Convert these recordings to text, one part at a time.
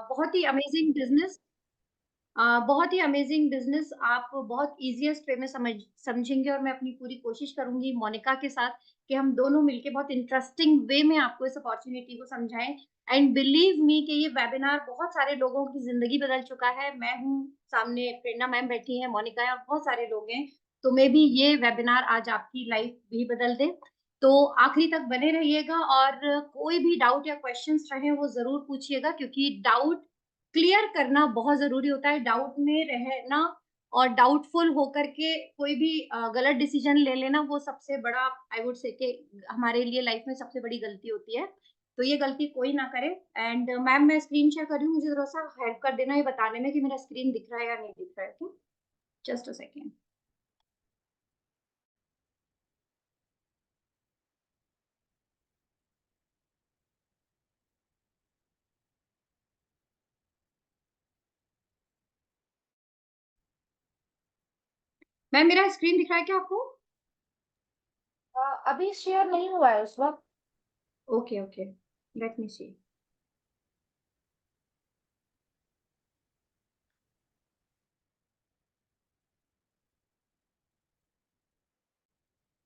बहुत ही amazing business. बहुत ही amazing business आप बहुत इजीएस्ट वे में समझेंगे, और मैं अपनी पूरी कोशिश करूंगी मोनिका के साथ कि हम दोनों मिलके बहुत इंटरेस्टिंग वे में आपको इस अपॉर्चुनिटी को समझाएं। एंड बिलीव मी कि ये वेबिनार बहुत सारे लोगों की जिंदगी बदल चुका है। मैं हूँ, सामने प्रेरणा मैम बैठी हैं, मोनिका है, और बहुत सारे लोग हैं। तो मे भी ये वेबिनार आज आपकी लाइफ भी बदल दे। तो आखिरी तक बने रहिएगा, और कोई भी डाउट या क्वेश्चंस रहे वो जरूर पूछिएगा, क्योंकि डाउट क्लियर करना बहुत जरूरी होता है। डाउट में रहना और डाउटफुल होकर के कोई भी गलत डिसीजन ले लेना, वो सबसे बड़ा, आई वुड से कि हमारे लिए लाइफ में सबसे बड़ी गलती होती है। तो ये गलती कोई ना करे। एंड मैम, मैं स्क्रीन शेयर कर रही हूँ, मुझे थोड़ा सा हेल्प कर देना ये बताने में कि मेरा स्क्रीन दिख रहा है या नहीं दिख रहा है। तो जस्ट अ सेकेंड। मैम, मेरा स्क्रीन दिख रहा है क्या आपको? अभी शेयर नहीं हुआ है उस वक्त। Okay okay, let me see.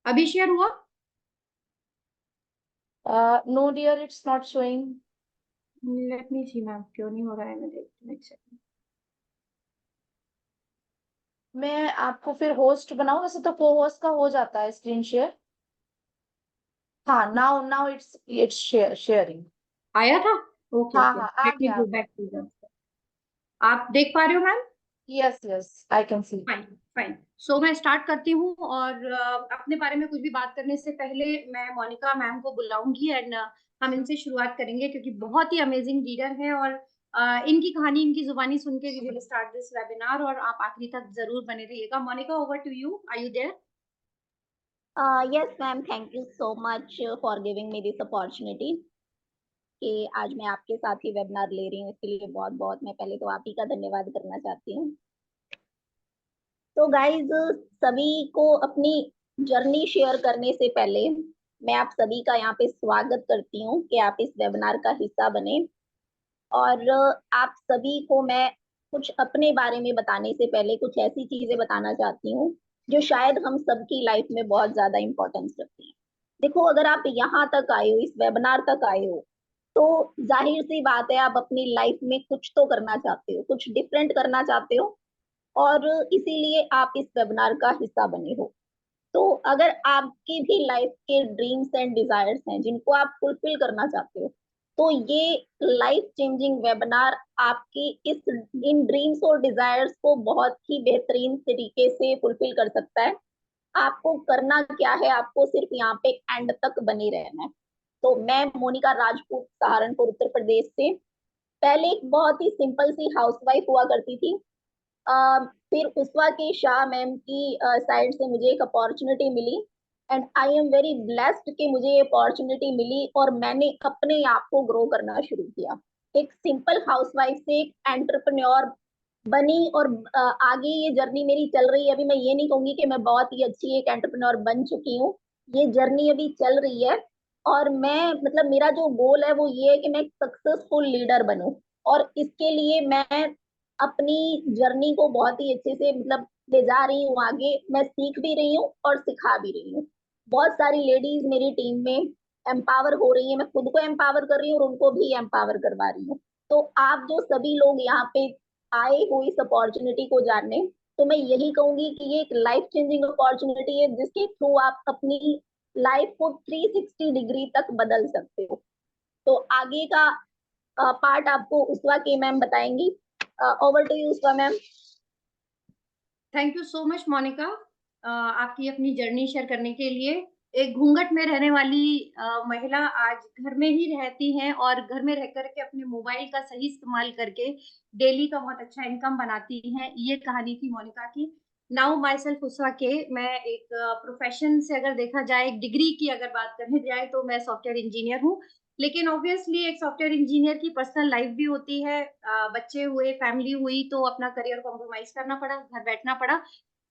अभी शेयर हुआ? No dear, it's not showing. Let me see ma'am, क्यों नहीं हो रहा है, मैं देखती हूँ, एक सेकेंड। मैं आपको फिर होस्ट बनाऊं, वैसे तो को होस्ट का हो जाता है स्क्रीन शेयर। हाँ, नाउ नाउ इट्स शेयरिंग। आया था? ओके हाँ ओके, हाँ, आ लेट मी गया आ गो गया। Back to. आप देख पा रहे हो ma'am? Yes yes, I can see. Fine fine. So मैं स्टार्ट करती हूँ, और अपने बारे में कुछ भी बात करने से पहले मैं मोनिका मैम को बुलाऊंगी, एंड हम इनसे शुरुआत करेंगे, क्योंकि बहुत ही अमेजिंग लीडर है। और इनकी कहानी, इनकी जुबानी सुन के we will start this webinar, और आप आखिरी तक जरूर बने रहिएगा। Monika, over to you, are you there? Yes, ma'am. Thank you so much for giving me this opportunity कि आज मैं आपके साथ ही वेबिनार ले रही हूँ। इसके लिए बहुत बहुत मैं पहले तो आप ही का धन्यवाद करना चाहती हूँ। तो गाइज, सभी को अपनी जर्नी शेयर करने से पहले मैं आप सभी का यहाँ पे स्वागत करती हूँ कि आप इस वेबिनार का हिस्सा बने। और आप सभी को मैं कुछ अपने बारे में बताने से पहले कुछ ऐसी चीजें बताना चाहती हूँ जो शायद हम सबकी लाइफ में बहुत ज्यादा इंपॉर्टेंस रखती है। देखो, अगर आप यहाँ तक आए हो, इस वेबिनार तक आए हो, तो जाहिर सी बात है आप अपनी लाइफ में कुछ तो करना चाहते हो, कुछ डिफरेंट करना चाहते हो, और इसीलिए आप इस वेबिनार का हिस्सा बने हो। तो अगर आपकी भी लाइफ के ड्रीम्स एंड डिजायर्स हैं जिनको आप फुलफिल करना चाहते हो, तो ये लाइफ चेंजिंग वेबिनार आपकी इस इन ड्रीम्स और डिजायर्स को बहुत ही बेहतरीन तरीके से फुलफिल कर सकता है। आपको करना क्या है, आपको सिर्फ यहाँ पे एंड तक बने रहना है। तो मैं मोनिका राजपूत, सहारनपुर, उत्तर प्रदेश से पहले एक बहुत ही सिंपल सी हाउसवाइफ हुआ करती थी। फिर उस्वा की शाह मैम की साइड से मुझे एक अपॉर्चुनिटी मिली, and I am very blessed कि मुझे ये अपॉर्चुनिटी मिली और मैंने अपने आप को ग्रो करना शुरू किया। एक सिंपल हाउसवाइफ से एक एंटरप्रेन्योर बनी, और आगे ये जर्नी मेरी चल रही है। अभी मैं ये नहीं कहूंगी कि मैं बहुत ही अच्छी एक एंटरप्रेन्योर बन चुकी हूँ, ये जर्नी अभी चल रही है। और मैं, मतलब मेरा जो गोल है वो ये है कि मैं एक सक्सेसफुल लीडर बनूं, और इसके लिए मैं अपनी जर्नी को बहुत ही अच्छे से, मतलब ले जा रही हूँ आगे। मैं सीख भी रही हूँ और सिखा भी रही हूँ। बहुत सारी लेडीज मेरी टीम में एम्पावर हो रही है, मैं खुद को एम्पावर कर रही हूँ और उनको भी एम्पावर करवा रही हूँ। तो आप जो सभी लोग यहाँ पे आए हो इस अपॉर्चुनिटी को जानने, तो मैं यही कहूंगी कि ये एक लाइफ चेंजिंग अपॉर्चुनिटी है जिसके थ्रू आप अपनी लाइफ को 360 डिग्री तक बदल सकते हो। तो आगे का पार्ट आपको उस्वा के मैम बताएंगी। Over to you Uswa ma'am. Thank you so much Monica, आपकी अपनी जर्नी शेयर करने के लिए। एक घूंघट में रहने वाली महिला आज घर में ही रहती हैं, और घर में रह करके अपने मोबाइल का सही इस्तेमाल करके डेली का बहुत अच्छा इनकम बनाती हैं। ये कहानी थी मोनिका की। नाउ माई सेल्फ उस्वा के, मैं एक प्रोफेशन से अगर देखा जाए, एक डिग्री की अगर बात करने जाए, तो मैं सॉफ्टवेयर इंजीनियर हूँ। लेकिन ऑब्वियसली एक सॉफ्टवेयर इंजीनियर की पर्सनल लाइफ भी होती है। बच्चे हुए, फैमिली हुई, तो अपना करियर कॉम्प्रोमाइज करना पड़ा, घर बैठना पड़ा।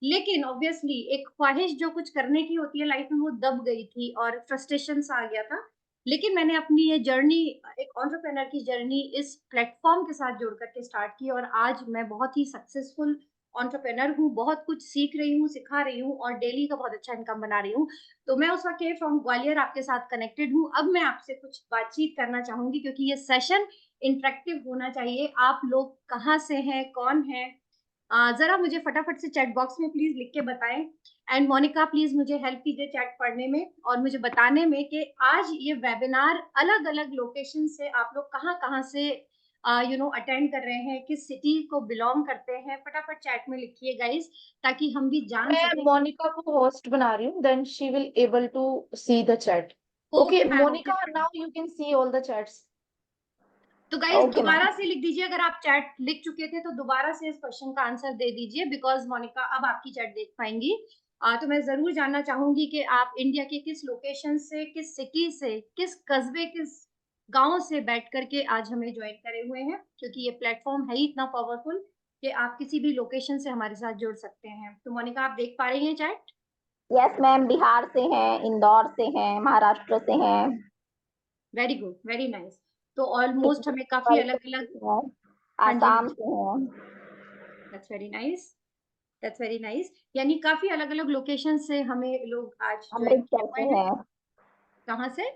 लेकिन ऑब्वियसली एक ख्वाहिश जो कुछ करने की होती है लाइफ में, वो दब गई थी और फ्रस्ट्रेशन सा आ गया था। लेकिन मैंने अपनी ये जर्नी, एक एंटरप्रेन्योर की जर्नी इस प्लेटफॉर्म के साथ जोड़ करके स्टार्ट की और आज मैं बहुत ही सक्सेसफुल एंटरप्रेन्योर हूँ, बहुत कुछ सीख रही हूँ, सिखा रही हूँ और डेली का बहुत अच्छा इनकम बना रही हूँ। तो मैं उस वक़्त के फ्रॉम ग्वालियर आपके साथ कनेक्टेड हूँ। अब मैं आपसे कुछ बातचीत करना चाहूँगी क्योंकि ये सेशन इंटरैक्टिव होना चाहिए। आप लोग कहाँ से हैं, कौन है? ज़रा मुझे फटाफट से चैट बॉक्स में प्लीज़ लिख के बताएँ। एंड मोनिका प्लीज़ मुझे हेल्प कीजिए चैट पढ़ने में और मुझे बताने में कि आज ये वेबिनार अलग-अलग लोकेशन से आप लोग कहाँ-कहाँ से अटेंड कर रहे हैं, किस सिटी को बिलॉन्ग करते हैं, फटाफट चैट में लिखिए गाइज़, ताकि हम भी जान मैं सकें। मोनिका को होस्ट बना रही हूँ, then she will able to see the chat. Okay okay ma'am, okay Monika, ma'am. Now you can see all the chats. तो गाइस ओके मैम। दोबारा से लिख दीजिए, अगर आप चैट लिख चुके थे तो दोबारा से इस क्वेश्चन का आंसर दे दीजिए, बिकॉज मोनिका अब आपकी चैट देख पाएंगी। तो मैं जरूर जानना चाहूंगी कि आप इंडिया के किस लोकेशन से, किस सिटी से, किस कस्बे, किस गांव से बैठ करके आज हमें ज्वाइन करे हुए हैं, क्योंकि ये प्लेटफॉर्म है ही इतना पावरफुल कि आप किसी भी लोकेशन से हमारे साथ जुड़ सकते हैं। तो मोनिका आप देख पा रही हैं चैट? यस मैम, बिहार से हैं, इंदौर से हैं, महाराष्ट्र से हैं, वेरी गुड, वेरी नाइस। तो ऑलमोस्ट हमें काफी अलग अलग। हैं, हाँ जी, हाँ आसाम जी। से हैं। That's very nice, that's very nice. यानी काफी अलग-अलग लोकेशन से हमें लोग आज ज्वाइन किए अमृतसर हुए से हैं। हैं। कहाँ से?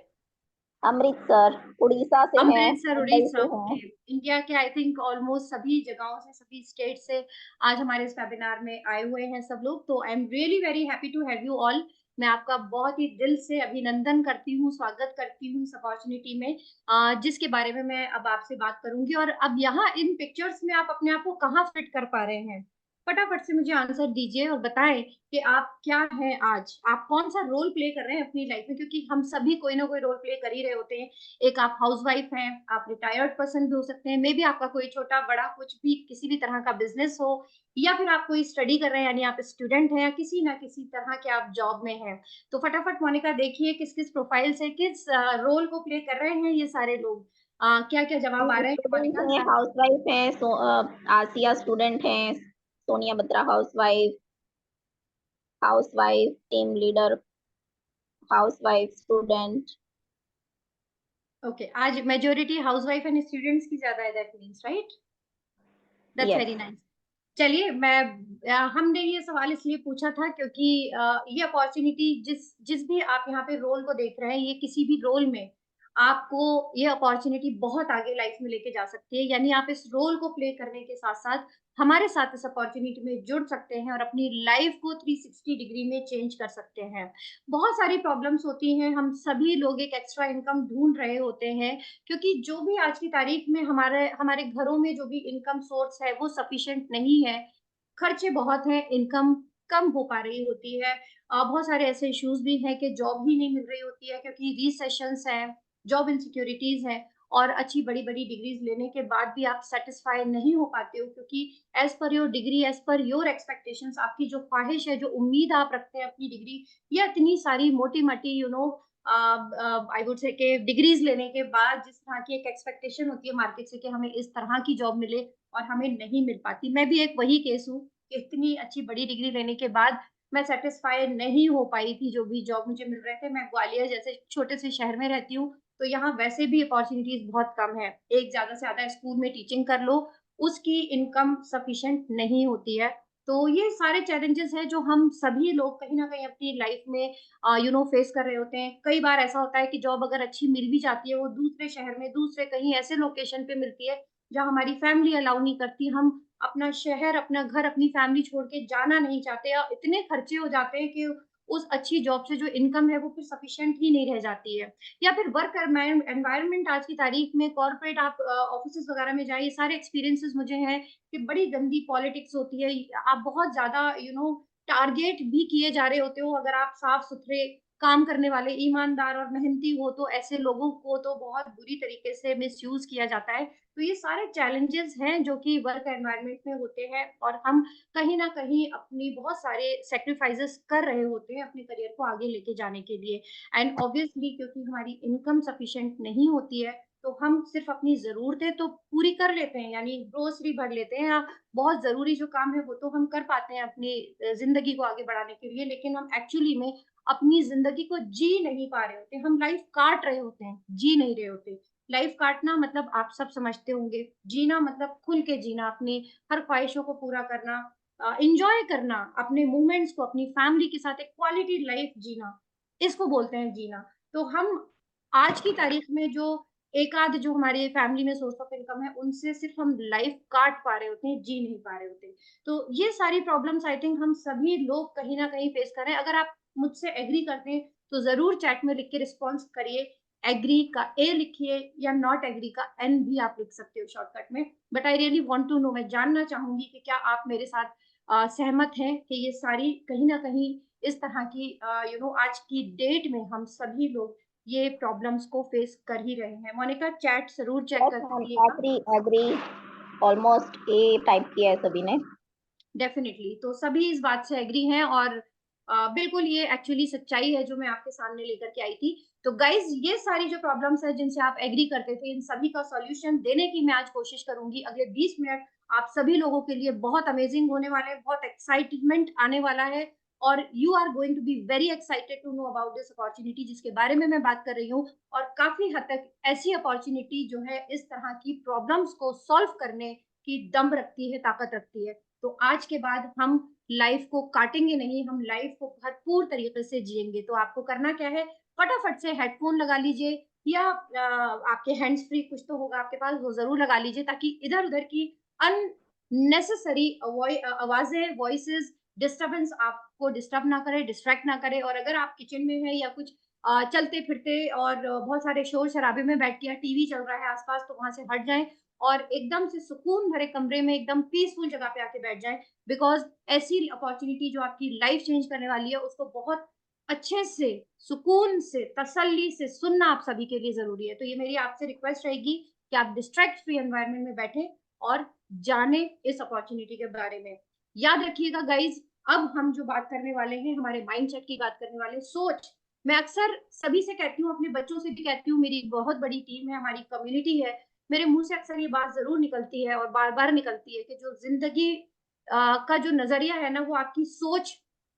अमृतसर उड़ीसा से हैं, अमृतसर, मुंबई उड़ीसा, से ओके। हैं। इंडिया के आई थिंक ऑलमोस्ट सभी जगहों से, सभी स्टेट से आज हमारे इस वेबिनार में आए हुए हैं सब लोग। तो I am really very happy to have you all. मैं आपका बहुत ही दिल से अभिनंदन करती हूँ, स्वागत करती हूँ इस अपॉर्चुनिटी में, जिसके बारे में मैं अब आपसे बात करूंगी। और अब यहाँ इन पिक्चर्स में आप अपने आप को कहाँ फिट कर पा रहे हैं? फटाफट से मुझे आंसर दीजिए और बताएं कि आप क्या हैं आज, आप कौन सा रोल प्ले कर रहे हैं अपनी लाइफ में, क्योंकि हम सभी कोई ना कोई रोल प्ले कर ही रहे होते हैं। एक आप हाउसवाइफ हैं, आप रिटायर्ड पर्सन भी हो सकते हैं, मे बी आपका कोई छोटा बड़ा कुछ भी किसी भी तरह का बिजनेस हो, या फिर आप कोई स्टडी कर रहे हैं यानी आप स्टूडेंट हैं, या किसी ना किसी तरह के आप जॉब में हैं। तो फटाफट मोनिका देखिए किस किस प्रोफाइल से किस रोल को प्ले कर रहे हैं ये सारे लोग। क्या क्या जवाब आ रहे हैं स्टूडेंट मोनिका? हैं, हाउसवाइफ हैं, आसिया स्टूडेंट हैं, Sonia Batra housewife, housewife team leader, housewife student. Okay, आज मेजोरिटी हाउसवाइफ एंड स्टूडेंट्स की ज्यादा है, that means right? That's yes. Very nice. चलिए, मैं हमने ये सवाल इसलिए पूछा था क्योंकि ये अपॉर्चुनिटी जिस जिस भी आप यहाँ पे रोल को देख रहे हैं, ये किसी भी रोल में आपको ये अपॉर्चुनिटी बहुत आगे लाइफ में लेके जा सकती है। यानी आप इस रोल को प्ले करने के साथ साथ हमारे साथ इस अपॉर्चुनिटी में जुड़ सकते हैं और अपनी लाइफ को 360 डिग्री में चेंज कर सकते हैं। बहुत सारी प्रॉब्लम्स होती हैं, हम सभी लोग एक एक्स्ट्रा इनकम ढूंढ रहे होते हैं, क्योंकि जो भी आज की तारीख में हमारे हमारे घरों में जो भी इनकम सोर्स है वो सफिशिएंट नहीं है। खर्चे बहुत हैं, इनकम कम हो पा रही होती है। बहुत सारे ऐसे इश्यूज भी हैं कि जॉब ही नहीं मिल रही होती है क्योंकि रिसेशंस हैं, जॉब इनसिक्योरिटीज हैं, और अच्छी बड़ी-बड़ी डिग्रीज लेने के बाद भी आप सैटिस्फाई नहीं हो पाते हो, क्योंकि as per your degree, as per your expectations, आपकी जो ख्वाहिश है, जो उम्मीद आप रखते हैं अपनी डिग्री या इतनी सारी मोटी-मोटी आई वुड से कि डिग्रीज लेने के बाद जिस तरह की एक एक्सपेक्टेशन होती है मार्केट से कि हमें इस तरह की जॉब मिले और हमें नहीं मिल पाती। मैं भी एक वही केस हूँ कि इतनी अच्छी बड़ी डिग्री लेने के बाद मैं सेटिस्फाई नहीं हो पाई थी जो भी जॉब मुझे मिल रहे थे। मैं ग्वालियर जैसे छोटे से शहर में रहती हूँ, तो यहाँ वैसे भी अपॉर्चुनिटीज बहुत कम है। एक ज़्यादा से ज़्यादा स्कूल में टीचिंग कर लो, उसकी इनकम सफिशिएंट नहीं होती है। तो ये सारे चैलेंजेस हैं जो हम सभी लोग कहीं न कहीं अपनी लाइफ में फेस कर रहे होते हैं। कई बार ऐसा होता है कि जॉब अगर अच्छी मिल भी जाती है, वो दूसरे शहर में, दूसरे कहीं ऐसे लोकेशन पे मिलती है, जहाँ हमारी फैमिली अलाउ नहीं करती। हम अपना शहर, अपना घर, अपनी फैमिली छोड़ के जाना नहीं चाहते, या इतने खर्चे हो जाते हैं कि उस अच्छी जॉब से जो इनकम है, वो फिर सफिशिएंट ही नहीं रह जाती है। या फिर वर्क एनवायरनमेंट आज की तारीख में कॉर्पोरेट आप ऑफिसेज़ वगैरह में जाइए, सारे एक्सपीरियंसेस मुझे हैं कि बड़ी गंदी पॉलिटिक्स होती है। आप बहुत ज़्यादा टारगेट भी किए जा रहे होते हो। अगर आप साफ-सुथरे काम करने वाले, ईमानदार और मेहनती हो, तो ऐसे लोगों को तो बहुत बुरी तरीके से मिसयूज़ किया जाता है। तो ये सारे चैलेंजेस हैं जो कि वर्क एनवायरनमेंट में होते हैं, और हम कहीं न कहीं अपनी बहुत सारे सैक्रिफाइसेस कर रहे होते हैं अपने करियर को आगे लेके जाने के लिए। एंड ऑब्वियसली क्योंकि हमारी इनकम सफिशिएंट नहीं होती है, तो हम सिर्फ़ अपनी ज़रूरतें तो पूरी कर लेते हैं, यानी ग्रोसरी भर लेते हैं, या बहुत ज़रूरी जो काम है वो तो हम कर पाते हैं अपनी ज़िंदगी को आगे बढ़ाने के लिए, लेकिन हम एक्चुअली में अपनी जिंदगी को जी नहीं पा रहे होते, हम लाइफ काट रहे होते हैं, जी नहीं रहे होते। लाइफ काटना मतलब आप सब समझते होंगे, जीना मतलब खुल के जीना, अपनी हर ख्वाहिशों को पूरा करना, इंजॉय करना अपने मोमेंट्स को, अपनी फैमिली के साथ एक क्वालिटी लाइफ जीना, इसको बोलते हैं जीना। तो हम आज की तारीख में जो एक आध जो हमारे फैमिली में सोर्स ऑफ इनकम है, उनसे सिर्फ हम लाइफ काट पा रहे होते हैं, जी नहीं पा रहे होते। तो ये सारी प्रॉब्लम्स आई थिंक हम सभी लोग कहीं ना कहीं फेस कर रहे हैं। अगर आप मुझसे एग्री करते हैं तो जरूर चैट में लिख के रिस्पॉन्स करिए। एग्री का ए लिखिए या नॉट एग्री का एन भी आप लिख सकते हो शॉर्टकट में। But I really want to know, मैं जानना चाहूंगी कि क्या आप मेरे साथ सहमत हैं कि ये सारी कहीं ना कहीं इस तरह की आज की डेट में हम सभी लोग ये प्रॉब्लम्स को फेस कर ही रहे हैं। मोनिका चैट जरूर चेक यस कर मैम, लीजिएगा। एग्री एग्री, ऑलमोस्ट ए टाइप किया है सभी ने। डेफिनेटली, तो सभी इस बात से एग्री हैं और बिल्कुल ये एक्चुअली सच्चाई है जो मैं आपके सामने लेकर के आई थी। तो गाइज, ये सारी जो प्रॉब्लम्स है जिनसे आप एग्री करते थे, इन सभी का सॉल्यूशन देने की मैं आज कोशिश करूंगी। अगले 20 मिनट आप सभी लोगों के लिए बहुत अमेजिंग होने वाले हैं, बहुत एक्साइटमेंट आने वाला है और you are going to be very excited to know about this opportunity जिसके बारे में मैं बात कर रही हूँ। और काफी हद तक ऐसी अपॉर्चुनिटी जो है इस तरह की प्रॉब्लम्स को सॉल्व करने की दम रखती है, ताकत रखती है। तो आज के बाद हम लाइफ को काटेंगे नहीं, हम लाइफ को भरपूर तरीके से जिएंगे। तो आपको करना क्या है, फटाफट से हेडफोन लगा लीजिए या आपके हैंड्स फ्री कुछ तो होगा आपके पास, वो जरूर लगा लीजिए ताकि इधर उधर की अननेसेसरी आवाजें, वॉइसेस, डिस्टरबेंस आपको डिस्टर्ब ना करे, डिस्ट्रैक्ट ना करे। और अगर आप किचन में है या कुछ चलते फिरते और बहुत सारे शोर शराबे में बैठ के, टीवी चल रहा है आसपास, तो वहां से हट जाएं और एकदम से सुकून भरे कमरे में एकदम पीसफुल जगह पे आके बैठ जाएं। बिकॉज ऐसी अपॉर्चुनिटी जो आपकी लाइफ चेंज करने वाली है, उसको बहुत अच्छे से, सुकून से, तसल्ली से सुनना आप सभी के लिए जरूरी है। तो ये मेरी आपसे रिक्वेस्ट रहेगी कि आप डिस्ट्रैक्ट फ्री एनवायरनमेंट में बैठे और जाने इस अपॉर्चुनिटी के बारे में। याद रखिएगा गाइज, अब हम जो बात करने वाले हैं, हमारे माइंडसेट की बात करने वाले हैं, सोच। मैं अक्सर सभी से कहती हूँ, अपने बच्चों से भी कहती हूँ, मेरी बहुत बड़ी टीम है, हमारी कम्युनिटी है, मेरे मुंह से अक्सर ये बात जरूर निकलती है और बार बार निकलती है कि जो जिंदगी का जो नजरिया है ना, वो आपकी सोच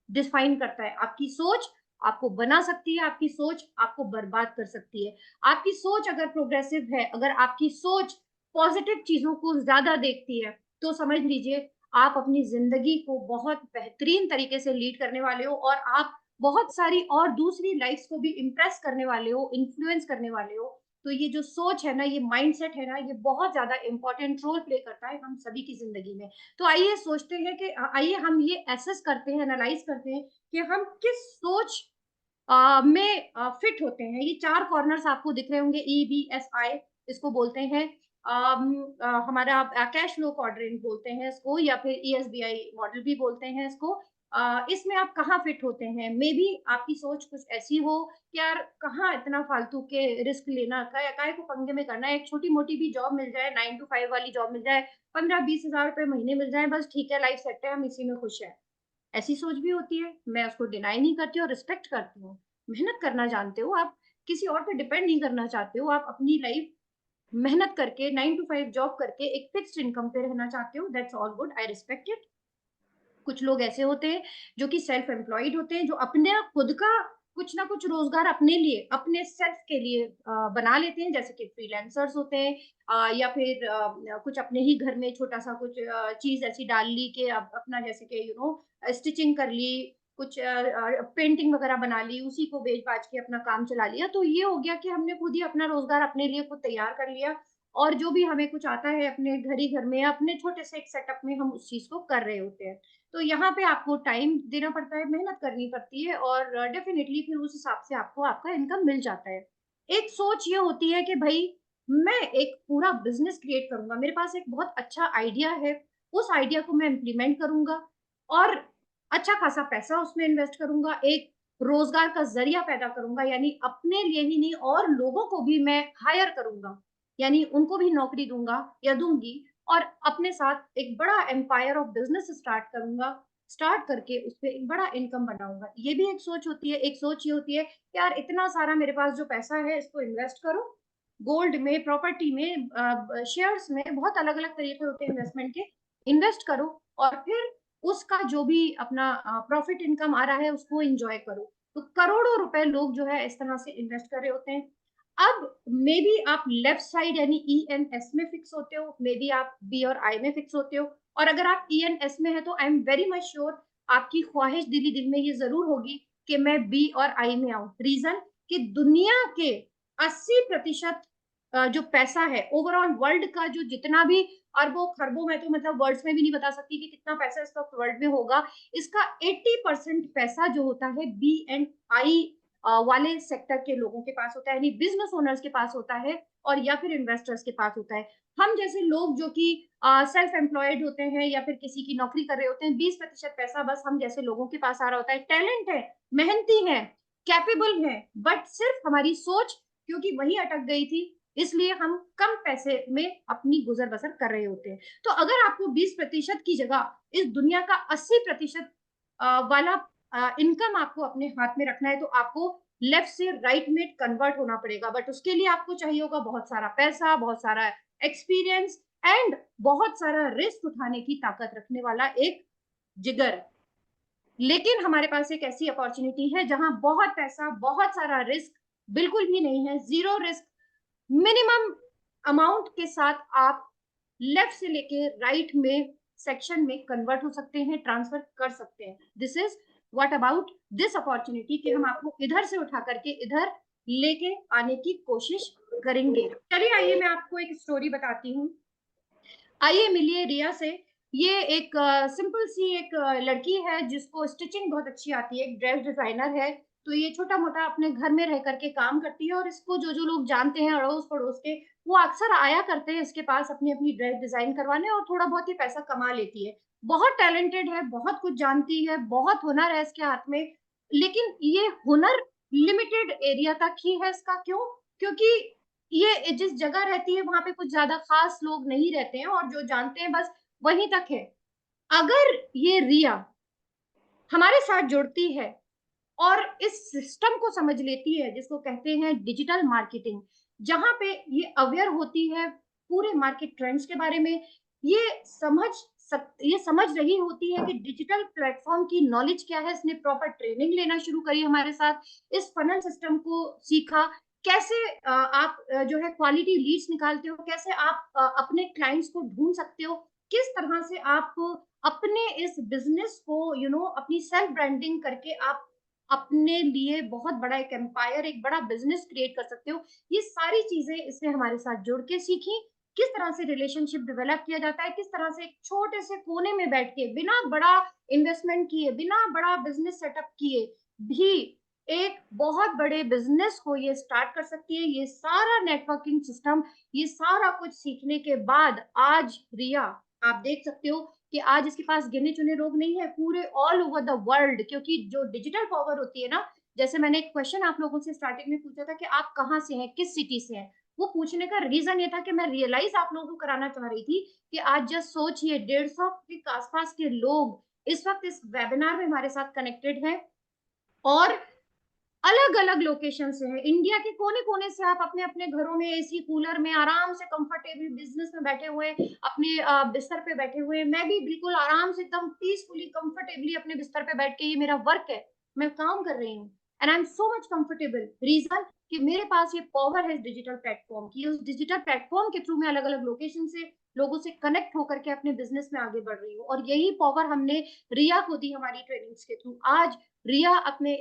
डिफाइन करता है। आपकी सोच आपको बना सकती है, आपकी सोच आपको बर्बाद कर सकती है। आपकी सोच अगर प्रोग्रेसिव है, अगर आपकी सोच पॉजिटिव चीजों को ज्यादा देखती है, तो समझ लीजिए आप अपनी जिंदगी को बहुत बेहतरीन तरीके से लीड करने वाले हो और आप बहुत सारी और दूसरी लाइफ्स को भी इम्प्रेस करने वाले हो, इन्फ्लुएंस करने वाले हो। तो ये जो सोच है ना, ये माइंडसेट है ना, ये बहुत ज्यादा इंपॉर्टेंट रोल प्ले करता है हम सभी की जिंदगी में। तो आइए सोचते हैं कि आइए हम ये एसेस करते हैं, एनालाइज करते हैं कि हम किस सोच में फिट होते हैं। ये 4 कॉर्नर्स आपको दिख रहे होंगे, EBSI इसको बोलते हैं। हमारा कैश फ्लो क्वाड्रेंट बोलते हैं इसको, या फिर ESBI मॉडल भी बोलते हैं इसको। इसमें आप कहाँ फिट होते हैं? मे बी आपकी सोच कुछ ऐसी हो कि यार कहाँ इतना फालतू के रिस्क लेना, काय को पंगे में करना है, एक छोटी मोटी भी जॉब मिल जाए, 9 to 5 वाली जॉब मिल जाए, 15-20 हजार रुपए महीने मिल जाए, बस ठीक है, लाइफ सेट है, हम इसी में खुश हैं। ऐसी सोच भी होती है, मैं उसको डिनाई नहीं करती और रिस्पेक्ट करती हूँ। मेहनत करना जानते हो आप, किसी और पे डिपेंड नहीं करना चाहते हो, आप अपनी लाइफ मेहनत करके 9 to 5 जॉब करके एक फिक्स्ड इनकम पे रहना चाहते हो, that's all good, I respect it. कुछ लोग ऐसे होते हैं जो कि सेल्फ एम्प्लॉयड होते हैं, जो अपने खुद का कुछ ना कुछ रोजगार अपने लिए, अपने सेल्फ के लिए बना लेते हैं, जैसे कि फ्रीलांसर्स होते हैं, या फिर कुछ अपने ही घर में छोटा सा कुछ चीज ऐसी डाल ली कि अपना, जैसे कि स्टिचिंग कर ली, कुछ पेंटिंग वगैरह बना ली, उसी को बेच बाच के अपना काम चला लिया। तो ये हो गया कि हमने खुद ही अपना रोजगार अपने लिए खुद तैयार कर लिया और जो भी हमें कुछ आता है अपने घर ही घर में, अपने छोटे से एक सेटअप में हम उस चीज को कर रहे होते हैं। तो यहाँ पे आपको टाइम देना पड़ता है, मेहनत करनी पड़ती है और डेफिनेटली फिर उस हिसाब से आपको आपका इनकम मिल जाता है। एक सोच ये होती है कि भाई मैं एक पूरा बिजनेस क्रिएट करूंगा, मेरे पास एक बहुत अच्छा आइडिया है, उस आइडिया को मैं इम्प्लीमेंट करूंगा और अच्छा खासा पैसा उसमें इन्वेस्ट करूंगा, एक रोजगार का जरिया पैदा करूंगा, यानी अपने लिए ही नहीं और लोगों को भी मैं हायर करूंगा, यानी उनको भी नौकरी दूंगा या दूंगी और अपने साथ एक बड़ा एम्पायर ऑफ बिजनेस स्टार्ट करूंगा, स्टार्ट करके उस पर एक बड़ा इनकम बनाऊंगा। ये भी एक सोच होती है। एक सोच ये होती है यार इतना सारा मेरे पास जो पैसा है इसको इन्वेस्ट करो, गोल्ड में, प्रॉपर्टी में, शेयर्स में, बहुत अलग अलग तरीके होते हैं इन्वेस्टमेंट के, इन्वेस्ट करो और फिर उसका जो भी अपना प्रॉफिट इनकम आ रहा है उसको एंजॉय करो। तो करोड़ों रुपए लोग जो है इस तरह से इन्वेस्ट कर रहे होते हैं। अब मे बी आप लेफ्ट साइड यानी ENS में फिक्स होते हो, मे बी आप B और I में फिक्स होते हो, और अगर आप ENS में है तो I am very much sure आपकी ख्वाहिश दिल में ये जरूर होगी कि मैं B और I में आऊं। रीजन कि दुनिया के 80% जो पैसा है ओवरऑल वर्ल्ड का, जो जितना भी अरबों खरबों में, तो मतलब वर्ड्स में भी नहीं बता सकती कि कितना पैसा इस वक्त वर्ल्ड में होगा, इसका 80% पैसा जो होता है B&I वाले सेक्टर के लोगों के पास होता है, यानी बिजनेस ओनर्स के पास होता है, और या फिर इन्वेस्टर्स के पास होता है। हम जैसे लोग जो कि सेल्फ एम्प्लॉयड होते हैं या फिर किसी की नौकरी कर रहे होते हैं, 20% पैसा बस हम जैसे लोगों के पास आ रहा होता है। टैलेंट है, मेहनती है, कैपेबल है, बट सिर्फ हमारी सोच क्योंकि वही अटक गई थी, इसलिए हम कम पैसे में अपनी गुजर बसर कर रहे होते हैं। तो अगर आपको 20% की जगह इस दुनिया का 80% वाला इनकम आपको अपने हाथ में रखना है, तो आपको लेफ्ट से राइट में कन्वर्ट होना पड़ेगा। बट उसके लिए आपको चाहिए होगा बहुत सारा पैसा, बहुत सारा एक्सपीरियंस एंड बहुत सारा रिस्क उठाने की ताकत रखने वाला एक जिगर। लेकिन हमारे पास एक ऐसी अपॉर्चुनिटी है जहां बहुत पैसा, बहुत सारा रिस्क बिल्कुल भी नहीं है, जीरो रिस्क, मिनिमम अमाउंट के साथ आप लेफ्ट से लेके राइट में सेक्शन में कन्वर्ट हो सकते हैं, ट्रांसफर कर सकते हैं। This is what about this opportunity कि हम आपको इधर से उठा करके इधर लेके आने की कोशिश करेंगे। चलिए आइए मैं आपको एक स्टोरी बताती हूँ। आइए मिलिए रिया से। ये एक सिंपल सी एक लड़की है जिसको स्टिचिंग बहुत अच्छी आती है, एक ड्रेस डिजाइनर है। तो ये छोटा मोटा अपने घर में रह करके काम करती है, और इसको जो जो लोग जानते हैं अड़ोस पड़ोस के, वो अक्सर आया करते हैं इसके पास अपनी अपनी ड्रेस डिजाइन करवाने, और थोड़ा बहुत ही पैसा कमा लेती है। बहुत टैलेंटेड है, बहुत कुछ जानती है, बहुत हुनर है इसके हाथ में। लेकिन ये हुनर लिमिटेड एरिया तक ही है इसका। क्यों? क्योंकि ये जिस जगह रहती है वहां पे कुछ ज्यादा खास लोग नहीं रहते हैं, और जो जानते हैं बस वहीं तक है। अगर ये रिया हमारे साथ जुड़ती है और इस सिस्टम को समझ लेती है जिसको कहते हैं डिजिटल मार्केटिंग, जहां पे ये अवेयर होती है पूरे मार्केट ट्रेंड्स के बारे में, ये समझ रही होती है कि डिजिटल प्लेटफॉर्म की नॉलेज क्या है, इसने प्रॉपर ट्रेनिंग लेना शुरू करी हमारे साथ, इस फनल सिस्टम को सीखा, कैसे आप जो है क्वालिटी लीड्स निकालते हो, कैसे आप अपने क्लाइंट्स को ढूंढ सकते हो, किस तरह से आप अपने इस बिजनेस को अपनी सेल्फ ब्रांडिंग करके आप अपने लिए बहुत बड़ा एक एम्पायर, एक बड़ा बिजनेस क्रिएट कर सकते हो। ये सारी चीजें इसने हमारे साथ जुड़ के सीखी। किस तरह से रिलेशनशिप डेवलप किया जाता है, किस तरह से एक छोटे से कोने में बैठ के बिना बड़ा इन्वेस्टमेंट किए, बिना बड़ा बिजनेस सेटअप किए भी एक बहुत बड़े बिजनेस को ये स्टार्ट कर सकती है। ये सारा नेटवर्किंग सिस्टम, ये सारा कुछ सीखने के बाद आज रिया, आप देख सकते हो कि आज इसके पास गिने चुने लोग नहीं है, पूरे ऑल ओवर द वर्ल्ड। क्योंकि जो डिजिटल पावर होती है ना, जैसे मैंने एक क्वेश्चन आप लोगों से स्टार्टिंग में पूछा था कि आप कहाँ से हैं, किस सिटी से हैं, वो पूछने का रीजन ये था कि मैं रियलाइज आप लोगों को कराना चाह रही थी कि आज जस्ट सोचिए 150 के आसपास के लोग इस वक्त इस वेबिनार में हमारे साथ कनेक्टेड हैं, और अलग अलग लोकेशन से है। इंडिया के कोने कोने से आप अपने अपने घरों में एसी कूलर में आराम से कंफर्टेबल बिजनेस में बैठे हुए, अपने बिस्तर पे बैठे हुए, मैं भी बिल्कुल आराम से एकदम पीसफुली कंफर्टेबली अपने बिस्तर पे बैठ के, ये मेरा वर्क है, मैं काम कर रही हूँ, and I am so much comfortable. Reason कि मेरे पास ये पावर है डिजिटल प्लेटफॉर्म की। उस डिजिटल प्लेटफॉर्म के थ्रू मैं अलग अलग लोकेशन से लोगों से कनेक्ट होकर के अपने बिजनेस में आगे बढ़ रही हूँ, और यही पावर हमने रिया को दी हमारी ट्रेनिंग्स के थ्रू। आज रिया अपने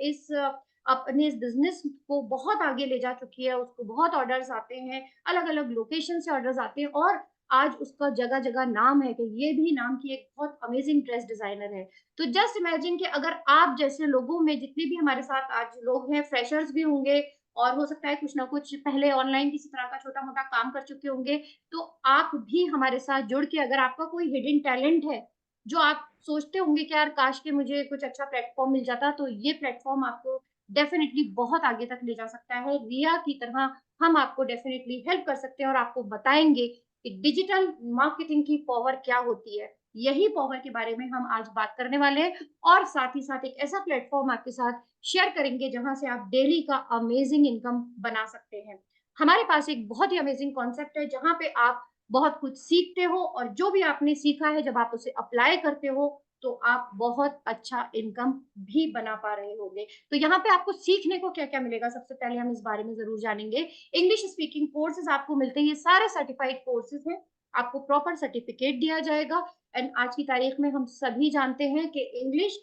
इस बिजनेस को बहुत आगे ले जा चुकी है, उसको बहुत ऑर्डर्स आते हैं, अलग अलग लोकेशन से ऑर्डर्स आते हैं, और आज उसका जगह जगह नाम है कि ये भी नाम की एक बहुत अमेजिंग ड्रेस डिजाइनर है। तो जस्ट इमेजिन कि अगर आप जैसे लोगों में जितने भी हमारे साथ आज लोग हैं, फ्रेशर्स भी होंगे, और हो सकता है कुछ ना कुछ पहले ऑनलाइन किसी तरह का छोटा मोटा काम कर चुके होंगे, तो आप भी हमारे साथ जुड़ के, अगर आपका कोई हिडन टैलेंट है जो आप सोचते होंगे कि यार काश के मुझे कुछ अच्छा प्लेटफॉर्म मिल जाता, तो ये प्लेटफॉर्म आपको डेफिनेटली बहुत आगे तक ले जा सकता है। रिया की तरह हम आपको डेफिनेटली हेल्प कर सकते हैं, और आपको बताएंगे कि डिजिटल मार्केटिंग की पावर क्या होती है। यही पावर के बारे में हम आज बात करने वाले हैं, और साथ ही साथ एक ऐसा प्लेटफॉर्म आपके साथ शेयर करेंगे जहां से आप डेली का अमेजिंग इनकम बना सकते हैं। हमारे पास एक बहुत ही अमेजिंग कॉन्सेप्ट है जहां पे आप बहुत कुछ सीखते हो, और जो भी आपने सीखा है जब आप उसे अप्लाई करते हो, तो आप बहुत अच्छा इनकम भी बना पा रहे होंगे। तो यहाँ पे आपको सीखने को क्या क्या मिलेगा, सबसे पहले हम इस बारे में जरूर जानेंगे। इंग्लिश स्पीकिंग कोर्सेज आपको मिलते हैं, ये सारे सर्टिफाइड कोर्सेज हैं, आपको प्रॉपर सर्टिफिकेट दिया जाएगा। एंड आज की तारीख में हम सभी जानते हैं कि इंग्लिश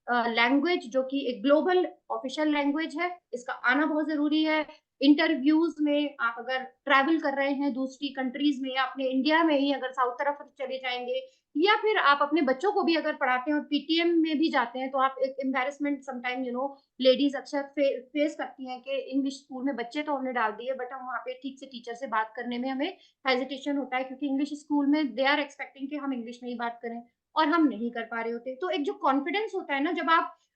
लैंग्वेज जो कि एक ग्लोबल ऑफिशियल लैंग्वेज है, इसका आना बहुत जरूरी है। इंटरव्यूज में आप अगर ट्रैवल कर रहे हैं दूसरी कंट्रीज में, या अपने इंडिया में ही अगर साउथ तरफ चले जाएंगे, या फिर आप अपने बच्चों को भी अगर पढ़ाते हैं और पीटीएम में भी जाते हैं, तो आप एक एम्बेरसमेंट समटाइम लेडीज अक्सर फेस करती हैं कि इंग्लिश स्कूल में बच्चे तो हमने डाल दिए, बट हम वहाँ पे ठीक से टीचर से बात करने में हमें हेजिटेशन होता है, क्योंकि इंग्लिश स्कूल में दे आर एक्सपेक्टिंग कि हम इंग्लिश में ही बात करें, और हम नहीं कर पा रहे होते। तो एक जो कॉन्फिडेंस होता है ना, जब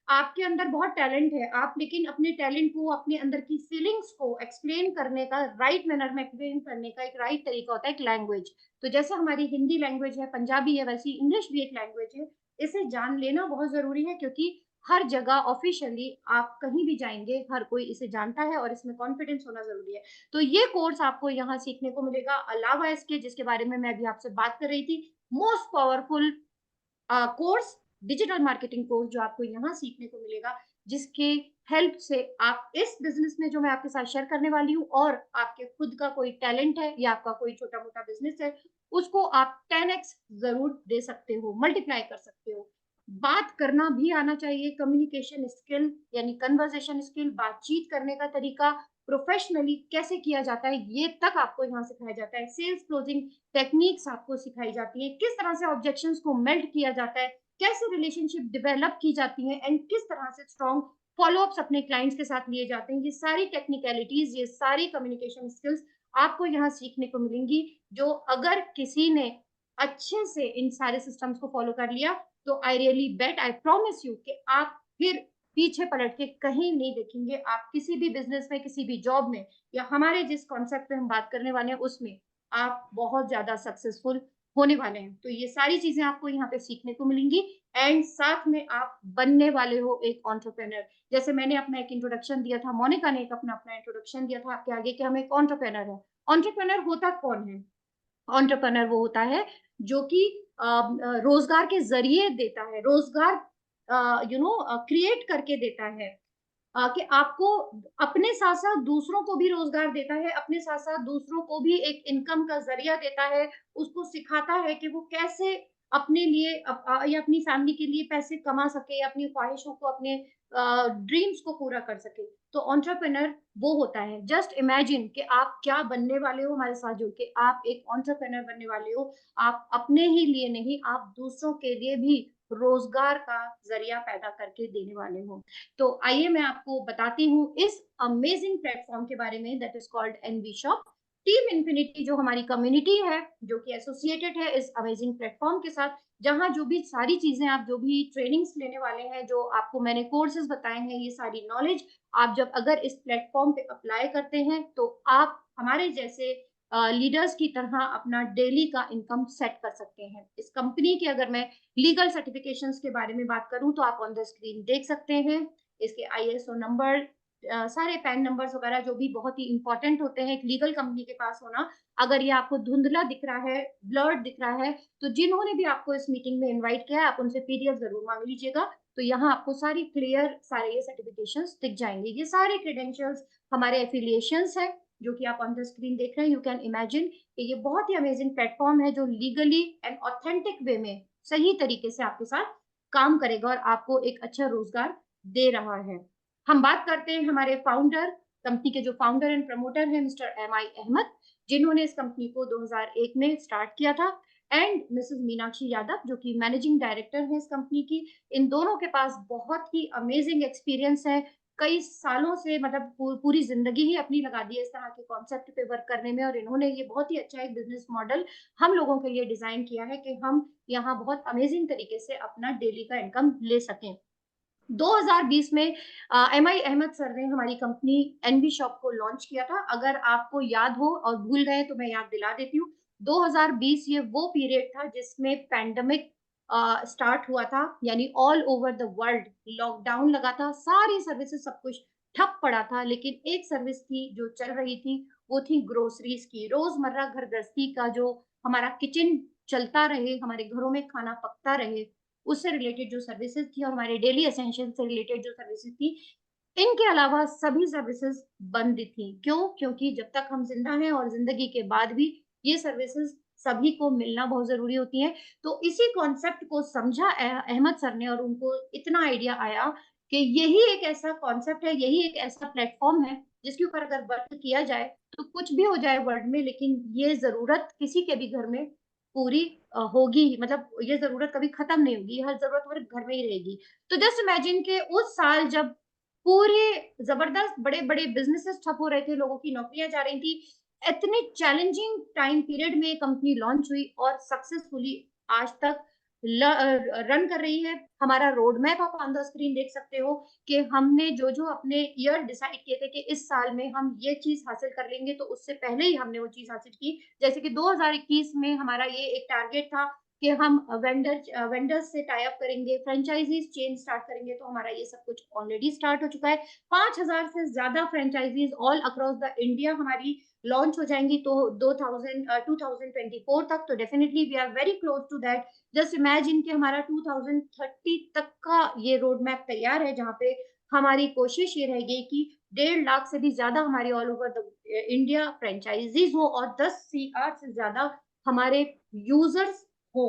आपके अंदर बहुत टैलेंट है, आप लेकिन अपने टैलेंट को, अपने अंदर की फीलिंग्स को एक्सप्लेन करने का, राइट मैनर में एक्सप्लेन करने का एक राइट तरीका होता है, एक लैंग्वेज। तो जैसे हमारी हिंदी लैंग्वेज है, पंजाबी है, वैसी इंग्लिश भी एक लैंग्वेज है। इसे जान लेना बहुत जरूरी है, क्योंकि हर जगह ऑफिशियली आप कहीं भी जाएंगे, हर कोई इसे जानता है, और इसमें कॉन्फिडेंस होना जरूरी है। तो ये कोर्स आपको यहाँ सीखने को मिलेगा। अलावा इसके, जिसके बारे में मैं अभी आपसे बात कर रही थी, most powerful course, digital marketing course जो आपको यहाँ सीखने को मिलेगा, जिसके हेल्प से आप इस बिजनेस में जो मैं आपके साथ शेयर करने वाली हूँ, और आपके खुद का कोई टैलेंट है या आपका कोई छोटा मोटा बिजनेस है, उसको आप 10x जरूर दे सकते हो, मल्टीप्लाई कर सकते हो। बात करना भी आना चाहिए, कम्युनिकेशन स्किल यानी कन्वर्सेशन स्किल, बातचीत करने का तरीका प्रोफेशनली कैसे किया जाता है, ये तक आपको यहाँ सिखाया जाता है। सेल्स क्लोजिंग टेक्निक्स आपको सिखाई जाती है, किस तरह से ऑब्जेक्शंस को मेल्ट किया जाता है, कैसे रिलेशनशिप डेवलप की जाती है, एंड किस तरह से स्ट्रॉन्ग फॉलोअप्स अपने क्लाइंट्स के साथ लिए जाते हैं। ये सारी टेक्निकलिटीज, ये सारी कम्युनिकेशन स्किल्स आपको यहाँ सीखने को मिलेंगी, जो अगर किसी ने अच्छे से इन सारे सिस्टम्स को फॉलो कर लिया, तो I really bet, I promise you कि आप फिर पीछे पलट के कहीं नहीं देखेंगे। आप किसी भी बिजनेस में, किसी भी जॉब में, या हमारे जिस कॉन्सेप्ट पे हम बात करने वाले हैं उसमें, आप बहुत ज्यादा सक्सेसफुल होने वाले हैं। तो ये सारी चीजें आपको यहाँ पे सीखने को मिलेंगी, एंड साथ में आप बनने वाले हो एक एंटरप्रेन्योर। जैसे मैंने अपना एक इंट्रोडक्शन दिया था, मोनिका ने एक अपना अपना इंट्रोडक्शन दिया था आपके आगे कि हम एक एंटरप्रेन्योर है। एंटरप्रेन्योर होता कौन है? एंटरप्रेन्योर वो होता है जो कि रोजगार के जरिए देता है, रोजगार क्रिएट करके देता है, कि आपको अपने साथ साथ दूसरों को भी रोजगार देता है, अपने साथ साथ दूसरों को भी एक इनकम का जरिया देता है, उसको सिखाता है कि वो कैसे अपने लिए या अपनी फैमिली के लिए पैसे कमा सके, या अपनी ख्वाहिशों को, अपने ड्रीम्स को पूरा कर सके। तो एंटरप्रेन्योर वो होता है। जस्ट इमेजिन कि आप क्या बनने वाले हो हमारे साथ जुड़ के, आप एक एंटरप्रेन्योर बनने वाले हो। आप अपने ही लिए नहीं, आप दूसरों के लिए भी रोजगार का जरिया पैदा करके देने वाले हो। तो आइए मैं आपको बताती हूँ इस अमेजिंग प्लेटफॉर्म के बारे में, that is called NV shop. Team infinity जो हमारी कम्युनिटी है, जो कि एसोसिएटेड है इस अमेजिंग प्लेटफॉर्म के साथ, जहां जो भी सारी चीजें, आप जो भी ट्रेनिंग्स लेने वाले हैं, जो आपको मैंने कोर्सेज बताए हैं, ये सारी नॉलेज आप जब अगर इस प्लेटफॉर्म पे अप्लाई करते हैं, तो आप हमारे जैसे लीडर्स की तरह अपना डेली का इनकम सेट कर सकते हैं। इस कंपनी के अगर मैं लीगल सर्टिफिकेशंस के बारे में बात करूं, तो आप ऑन द स्क्रीन देख सकते हैं इसके आईएसओ नंबर, सारे पैन नंबर्स वगैरह, जो भी बहुत ही इंपॉर्टेंट होते हैं एक लीगल कंपनी के पास होना। अगर ये आपको धुंधला दिख रहा है, ब्लर्ड दिख रहा है, तो जिन्होंने भी आपको इस मीटिंग में इनवाइट किया है, आप उनसे पीडीएफ जरूर मांग लीजिएगा। तो यहाँ आपको सारी क्लियर, सारे ये सर्टिफिकेशंस दिख जाएंगे। ये सारे क्रेडेंशियल्स हमारे एफिलिएशंस है, जो कि आप ऑन द स्क्रीन देख रहे हैं। यू कैन इमेजिन कि ये बहुत ही अमेजिंग प्लेटफॉर्म है, जो लीगली एंड ऑथेंटिक वे में सही तरीके से आपके साथ काम करेगा और आपको एक अच्छा रोजगार दे रहा है। हम बात करते हैं हमारे फाउंडर, कंपनी के जो फाउंडर एंड प्रमोटर हैं, मिस्टर एमआई अहमद, जिन्होंने इस कंपनी को 2001 में स्टार्ट किया था, एंड मिसेस मीनाक्षी यादव, जो कि मैनेजिंग डायरेक्टर है इस कंपनी की। इन दोनों के पास बहुत ही अमेजिंग एक्सपीरियंस है, कई सालों से, मतलब पूरी जिंदगी ही अपनी लगा दी है इस तरह के कॉन्सेप्ट पे वर्क करने में, और इन्होंने ये बहुत ही अच्छा एक बिजनेस मॉडल हम लोगों के लिए डिजाइन किया है कि हम यहाँ बहुत अमेजिंग तरीके से अपना डेली का इनकम ले सकें। 2020 में एमआई अहमद सर ने हमारी कंपनी एनवी शॉप को लॉन्च किया था। अगर आपको याद हो और भूल गए तो मैं याद दिला देती हूँ। 2020 ये वो पीरियड था जिसमें पैंडमिक स्टार्ट हुआ था, यानी all over the world lockdown लगा था, सारी सर्विसेज सब कुछ ठप पड़ा था। लेकिन एक सर्विस थी जो चल रही थी, वो थी ग्रोसरीज की। रोजमर्रा घर गृहस्थी का जो हमारा किचन चलता रहे, हमारे घरों में खाना पकता रहे, उससे रिलेटेड जो सर्विसेज थी और हमारे डेली एसेंशियल से रिलेटेड जो सर्विसेज थी, इनके अलावा सभी सर्विसेज बंद थी। क्यों? क्योंकि जब तक हम जिंदा हैं और जिंदगी के बाद भी ये सर्विसेज सभी को मिलना बहुत जरूरी होती है। तो इसी कॉन्सेप्ट को समझा अहमद सर ने, और उनको इतना आइडिया आया कि यही एक ऐसा कॉन्सेप्ट है, यही एक ऐसा प्लेटफॉर्म है जिसके ऊपर अगर वर्क किया जाए तो कुछ भी हो जाए वर्ल्ड में, लेकिन ये जरूरत किसी के भी घर में पूरी होगी ही। मतलब ये जरूरत कभी खत्म नहीं होगी, हर जरूरत हमारे घर में ही रहेगी। तो जस्ट इमेजिन के उस साल जब पूरे जबरदस्त बड़े बड़े बिजनेसेस ठप हो रहे थे, लोगों की नौकरियां जा रही थी, इतने चैलेंजिंग टाइम पीरियड में कंपनी लॉन्च हुई और सक्सेसफुली आज तक रन कर रही है। हमारा रोड मैप आप ऑन द स्क्रीन देख सकते हो कि हमने जो जो अपने ईयर डिसाइड किए थे कि इस साल में हम ये चीज हासिल कर लेंगे, तो उससे पहले ही हमने वो चीज हासिल की। जैसे कि 2021 में हमारा ये एक टारगेट था कि हम वेंडर्स से टाई अप करेंगे, फ्रेंचाइजीज चेन स्टार्ट करेंगे, तो हमारा ये सब कुछ ऑलरेडी स्टार्ट हो चुका है। 5000 से ज्यादा franchisees all across the India हमारी लॉन्च हो जाएंगी तो 2024 तक। तो definitely we are very close to that. Just imagine कि हमारा 2030 तक का ये रोड मैप तैयार है, जहाँ पे हमारी कोशिश ये रहेगी कि 1.5 लाख से भी ज्यादा हमारे all over the India franchises हो और 10 CR से ज्यादा हमारे यूजर्स हो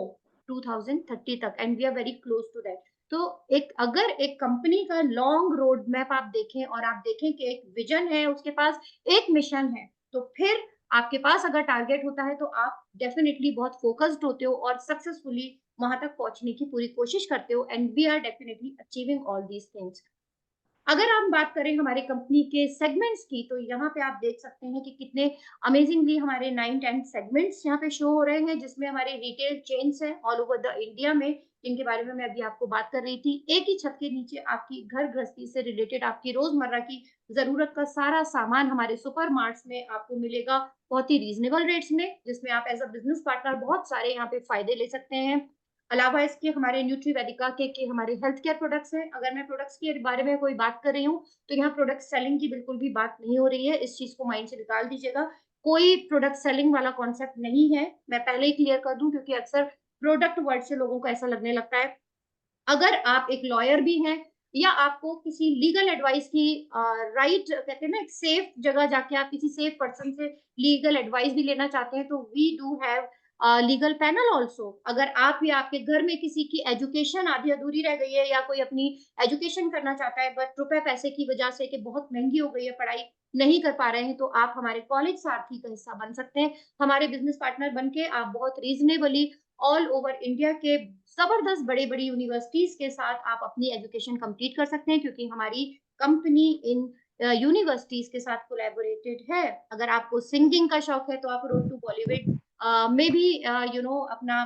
2030 तक, and we are very close to that. तो एक अगर एक कंपनी का लॉन्ग रोड मैप आप देखें और आप देखें कि एक विजन है, उसके पास एक मिशन है, तो फिर आपके पास अगर टारगेट होता है तो आप डेफिनेटली बहुत फोकस्ड होते हो और सक्सेसफुली वहां तक पहुंचने की पूरी कोशिश करते हो, and we are definitely achieving all these things. अगर हम बात करें हमारे कंपनी के सेगमेंट्स की, तो यहाँ पे आप देख सकते हैं कि कितने अमेजिंगली हमारे 9-10 सेगमेंट्स यहाँ पे शो हो रहे हैं, जिसमें हमारे रिटेल चेन्स हैं ऑल ओवर द इंडिया में, जिनके बारे में मैं अभी आपको बात कर रही थी। एक ही छत के नीचे आपकी घर गृहस्थी से रिलेटेड आपकी रोजमर्रा की जरूरत का सारा सामान हमारे सुपर मार्ट्स में आपको मिलेगा बहुत ही रीजनेबल रेट्स में, जिसमें आप एज अ बिजनेस पार्टनर बहुत सारे यहाँ पे फायदे ले सकते हैं। अलावा इसके हमारे न्यूट्री वेदिका के हमारे हेल्थ केयर प्रोडक्ट्स हैं। अगर मैं प्रोडक्ट्स के बारे में कोई बात कर रही हूँ तो यहाँ प्रोडक्ट सेलिंग की बिल्कुल भी बात नहीं हो रही है, इस चीज को माइंड से निकाल दीजिएगा। कोई प्रोडक्ट सेलिंग वाला कॉन्सेप्ट नहीं है, मैं पहले ही क्लियर कर दूं, क्योंकि अक्सर प्रोडक्ट वर्ड से लोगों को ऐसा लगने लगता है। अगर आप एक लॉयर भी हैं या आपको किसी लीगल एडवाइस की राइट कहते हैं ना, एक सेफ जगह जाके आप किसी सेफ पर्सन से लीगल एडवाइस भी लेना चाहते हैं, तो we do have legal panel also. अगर आप या आपके घर में किसी की एजुकेशन आधी अधूरी रह गई है या कोई अपनी एजुकेशन करना चाहता है बट रुपए पैसे की वजह से कि बहुत महंगी हो गई है पढ़ाई, नहीं कर पा रहे हैं, तो आप हमारे कॉलेज सारथी का हिस्सा बन सकते हैं। हमारे बिजनेस पार्टनर बनके आप बहुत रीजनेबली ऑल ओवर इंडिया के जबरदस्त बड़ी बड़ी यूनिवर्सिटीज के साथ आप अपनी एजुकेशन कंप्लीट कर सकते हैं, क्योंकि हमारी कंपनी इन यूनिवर्सिटीज के साथ कोलैबोरेटेड है। अगर आपको सिंगिंग का शौक है तो आप रोड टू बॉलीवुड में भी अपना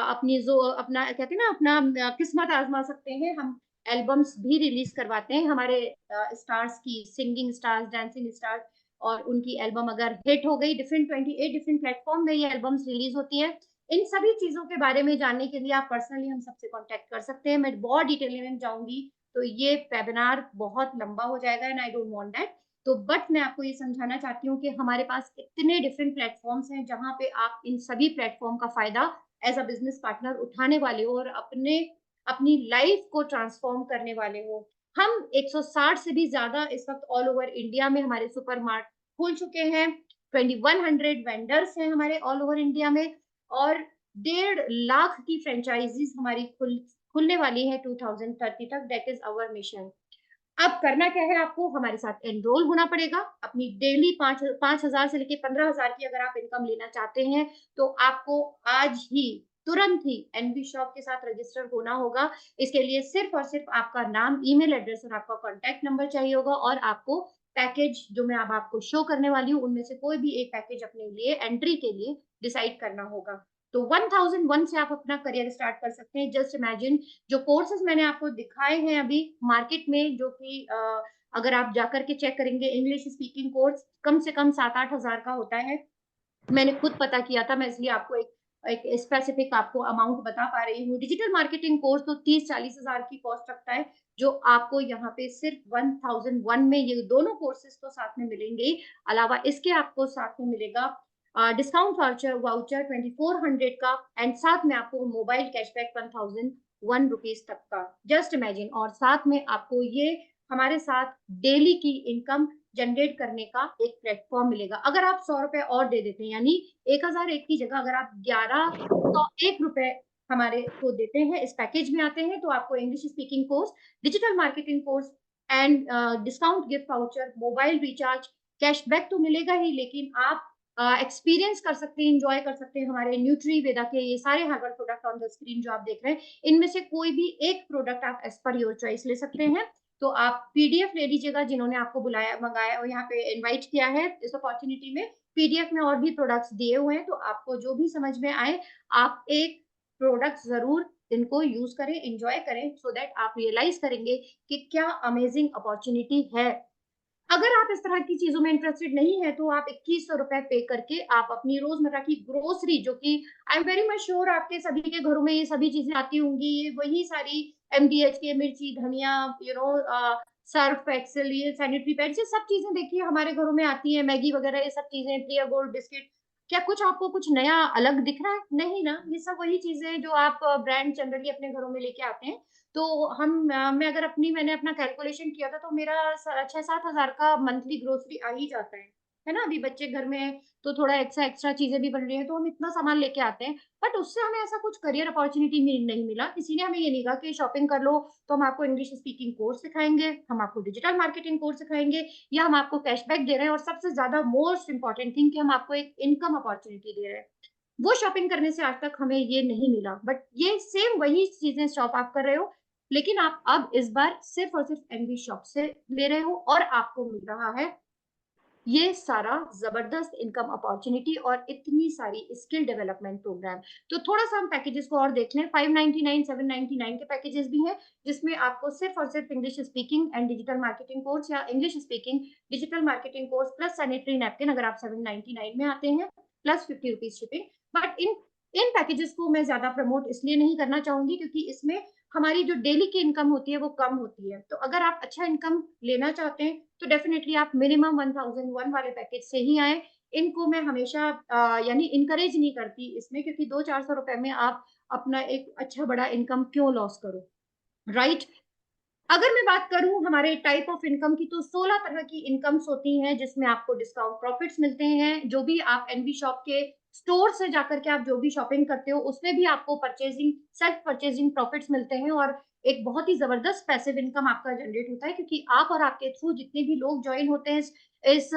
अपनी जो अपना कहते हैं ना अपना किस्मत आजमा सकते हैं। हम एल्बम्स भी रिलीज करवाते हैं हमारे स्टार्स की, सिंगिंग स्टार्स, डांसिंग स्टार्स, और उनकी एल्बम अगर हिट हो गई, डिफरेंट 28 डिफरेंट प्लेटफॉर्म में ये एल्बम्स रिलीज होती है। इन सभी चीजों के बारे में जानने के लिए आप पर्सनली हम सबसे कांटेक्ट कर सकते हैं। मैं बहुत डिटेल में जाऊंगी तो ये वेबिनार बहुत लंबा हो जाएगा, and I don't want that. तो बट मैं आपको ये समझाना चाहती हूँ कि हमारे पास इतने डिफरेंट प्लेटफॉर्म्स हैं जहां पे आप इन सभी प्लेटफॉर्म का फायदा एज अ बिजनेस पार्टनर उठाने वाले हो और अपनी लाइफ को ट्रांसफॉर्म करने वाले हो। हम 160 से भी ज्यादा इस वक्त ऑल ओवर इंडिया में हमारे सुपर मार्ट खुल चुके हैं। 2100 वेंडर्स हैं हमारे ऑल ओवर इंडिया में, और 1.5 लाख की फ्रेंचाइजीज हमारी खुलने वाली है 2030 तक। That is our mission. अब करना क्या है, आपको हमारे साथ एनरोल होना पड़ेगा। अपनी डेली 5,000 से लेके 15,000 की अगर आप इनकम लेना चाहते हैं तो आपको आज ही तुरंत ही एनबी शॉप के साथ रजिस्टर होना होगा। इसके लिए सिर्फ और सिर्फ आपका नाम, ईमेल एड्रेस और आपका कॉन्टैक्ट नंबर चाहिए होगा, और आपको पैकेज जो मैं अब आपको शो करने वाली हूँ उनमें से कोई भी एक पैकेज अपने लिए एंट्री के लिए डिसाइड करना होगा। तो 1001 से आप अपना करियर स्टार्ट कर सकते हैं। जस्ट इमेजिन जो कोर्सेज मैंने आपको दिखाए हैं अभी मार्केट में, जो कि अगर आप जाकर के चेक करेंगे, इंग्लिश स्पीकिंग कोर्स कम से कम 7-8 हजार का होता है। मैंने खुद पता किया था, मैं इसलिए आपको एक स्पेसिफिक आपको अमाउंट बता पा रही हूँ। डिजिटल मार्केटिंग कोर्स तो 30-40 हजार की कॉस्ट रखता है, जो आपको यहाँ पे सिर्फ 1001 में ये दोनों कोर्सेज तो साथ में मिलेंगे। अलावा इसके आपको साथ में मिलेगा डिस्काउंट वाउचर 2400 का, एंड साथ में आपको मोबाइल कैशबैक 1000 ₹1 तक का, जस्ट इमेजिन। और साथ में आपको ये हमारे साथ डेली की इनकम जनरेट करने का एक प्लेटफॉर्म मिलेगा। अगर आप ₹100 और दे देते हैं, यानी 1001 की जगह अगर आप 1101 रुपए हमारे को देते हैं, इस पैकेज में आते हैं, तो आपको English speaking course, digital marketing course and discount gift voucher, mobile recharge, cashback तो मिलेगा ही, लेकिन आप एक्सपीरियंस कर सकते हैं, एंजॉय कर सकते हैं हमारे न्यूट्रीवेदा के ये सारे herbal product on the screen जो आप देख रहे हैं। इनमें से कोई भी एक प्रोडक्ट आप एज पर योर चॉइस ले सकते हैं। तो आप पीडीएफ ले लीजिएगा, जिन्होंने आपको बुलाया, मंगाया और यहाँ पे इनवाइट किया है इस अपॉर्चुनिटी में, पीडीएफ में और भी प्रोडक्ट्स दिए हुए हैं, तो आपको जो भी समझ में आए आप एक प्रोडक्ट जरूर इनको यूज करें, एंजॉय करें, सो दैट आप रियलाइज करेंगे कि क्या अमेजिंग अपॉर्चुनिटी है। अगर आप इस तरह की चीजों में इंटरेस्टेड नहीं है, तो आप 2100 रुपए पे करके आप अपनी रोजमर्रा की ग्रोसरी, जो कि आई एम वेरी मच श्योर आपके सभी के घरों में ये सभी चीजें आती होंगी, ये वही सारी एमडीएच के, मिर्ची, धनिया, सर्फ एक्सेल, ये सैनिटरी पैड्स, ये सब चीजें देखिए हमारे घरों में आती है, मैगी वगैरह, ये सब चीजें, प्रिया गोल्ड बिस्किट। क्या कुछ आपको कुछ नया अलग दिख रहा है? नहीं ना, ये सब वही चीजें हैं जो आप ब्रांड जनरली अपने घरों में लेके आते हैं। तो मैंने अपना कैलकुलेशन किया था, तो मेरा 6-7 हजार का मंथली ग्रोसरी आ ही जाता है ना। अभी बच्चे घर में हैं, तो थोड़ा एक्स्ट्रा एक्स्ट्रा चीजें भी बन रही हैं, तो हम इतना सामान लेके आते हैं। बट उससे हमें ऐसा कुछ करियर अपॉर्चुनिटी नहीं मिला, किसी ने हमें ये नहीं कहा कि शॉपिंग कर लो तो हम आपको इंग्लिश स्पीकिंग कोर्स सिखाएंगे, हम आपको डिजिटल मार्केटिंग कोर्स सिखाएंगे, या हम आपको कैशबैक दे रहे हैं, और सबसे ज्यादा मोस्ट इंपॉर्टेंट थिंग कि हम आपको एक इनकम अपॉर्चुनिटी दे रहे हैं। वो शॉपिंग करने से आज तक हमें ये नहीं मिला, बट ये सेम वही चीजें शॉप आप कर रहे हो, लेकिन आप अब इस बार सिर्फ और सिर्फ एनवी शॉप से ले रहे हो, और आपको मिल रहा है ये सारा जबरदस्त इनकम अपॉर्चुनिटी और इतनी सारी स्किल डेवलपमेंट प्रोग्राम। तो थोड़ा सा हम पैकेजेस को और देख लें। 599, 799 के पैकेजेस भी हैं, जिसमें आपको सिर्फ और सिर्फ English speaking and digital marketing course, या English speaking digital marketing course plus sanitary napkin, अगर आप 799 में आते हैं, प्लस 50 रुपीज शिपिंग। बट इन पैकेजेस को मैं ज्यादा प्रमोट इसलिए नहीं करना चाहूंगी, क्योंकि इसमें हमारी जो डेली की इनकम होती है वो कम होती है। तो अगर आप अच्छा इनकम लेना चाहते हैं, तो डेफिनेटली आप मिनिमम 1001 वाले पैकेज से ही आए। इनको मैं हमेशा यानी इनकरेज नहीं करती इसमें, क्योंकि 200-400 रुपए में आप अपना एक अच्छा बड़ा इनकम क्यों लॉस करो, राइट? अगर मैं बात करूं हमारे टाइप ऑफ इनकम की, तो 16 तरह की इनकम्स होती हैं, जिसमें आपको डिस्काउंट प्रॉफिट्स मिलते हैं। जो भी आप एनवी शॉप के स्टोर से जाकर के आप जो भी शॉपिंग करते हो, उसमें भी आपको सेल्फ परचेजिंग प्रॉफिट्स मिलते हैं, और एक बहुत ही जबरदस्त पैसिव इनकम आपका जनरेट होता है, क्योंकि आप और आपके थ्रू जितने भी लोग ज्वाइन होते हैं इस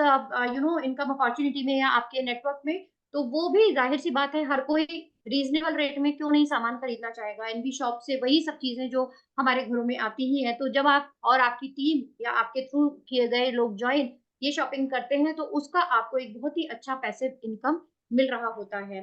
इनकम अपॉर्चुनिटी में या आपके नेटवर्क में, तो वो भी जाहिर सी बात है, हर कोई रीजनेबल रेट में क्यों नहीं सामान खरीदना चाहेगा एनवी शॉप से, वही सब चीजें जो हमारे घरों में आती ही है। तो जब आप और आपकी टीम या आपके थ्रू किए गए लोग ज्वाइन ये शॉपिंग करते हैं, तो उसका आपको एक बहुत ही अच्छा पैसिव इनकम मिल रहा होता है।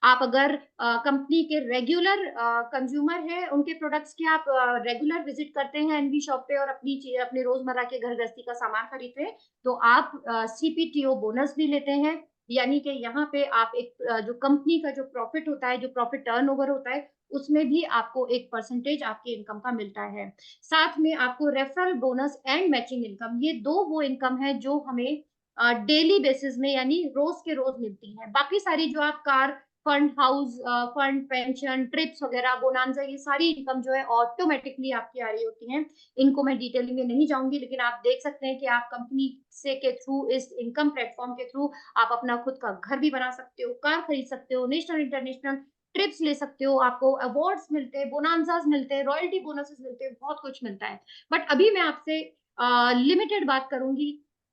आप अगर कंपनी के रेगुलर कंज्यूमर हैं, उनके प्रोडक्ट्स की आप रेगुलर विजिट करते हैं एनवी शॉप पे, और अपने रोजमर्रा के घर गृहस्थी का सामान खरीदते हैं, तो आप सीपीटीओ बोनस भी लेते हैं। यानी कि यहाँ पे आप एक जो कंपनी का जो प्रॉफिट होता है, जो प्रॉफिट टर्नओवर होता है, उसमें भी आपको एक परसेंटेज आपकी इनकम का मिलता है। साथ में आपको referral bonus and matching income, ये दो वो इनकम है जो हमें डेली बेसिस में यानी रोज के रोज मिलती है। बाकी सारी जो आप car fund, house fund, pension, trips वगैरह, बोनांजा, ये सारी इनकम जो है ऑटोमेटिकली आपकी आ रही होती हैं। इनको मैं डिटेलिंग में नहीं जाऊंगी, लेकिन आप देख सकते हैं कि आप कंपनी से के थ्रू, इस इनकम प्लेटफॉर्म के थ्रू आप अपना खुद का घर भी बना सकते हो, कार खरीद सकते हो, नेशनल इंटरनेशनल ट्रिप्स ले सकते हो, आपको अवार्ड्स मिलते हैं, बोनांजास मिलते हैं, रॉयल्टी बोनसेस मिलते हैं, बहुत कुछ मिलता है। बट अभी मैं आपसे लिमिटेड बात करूंगी।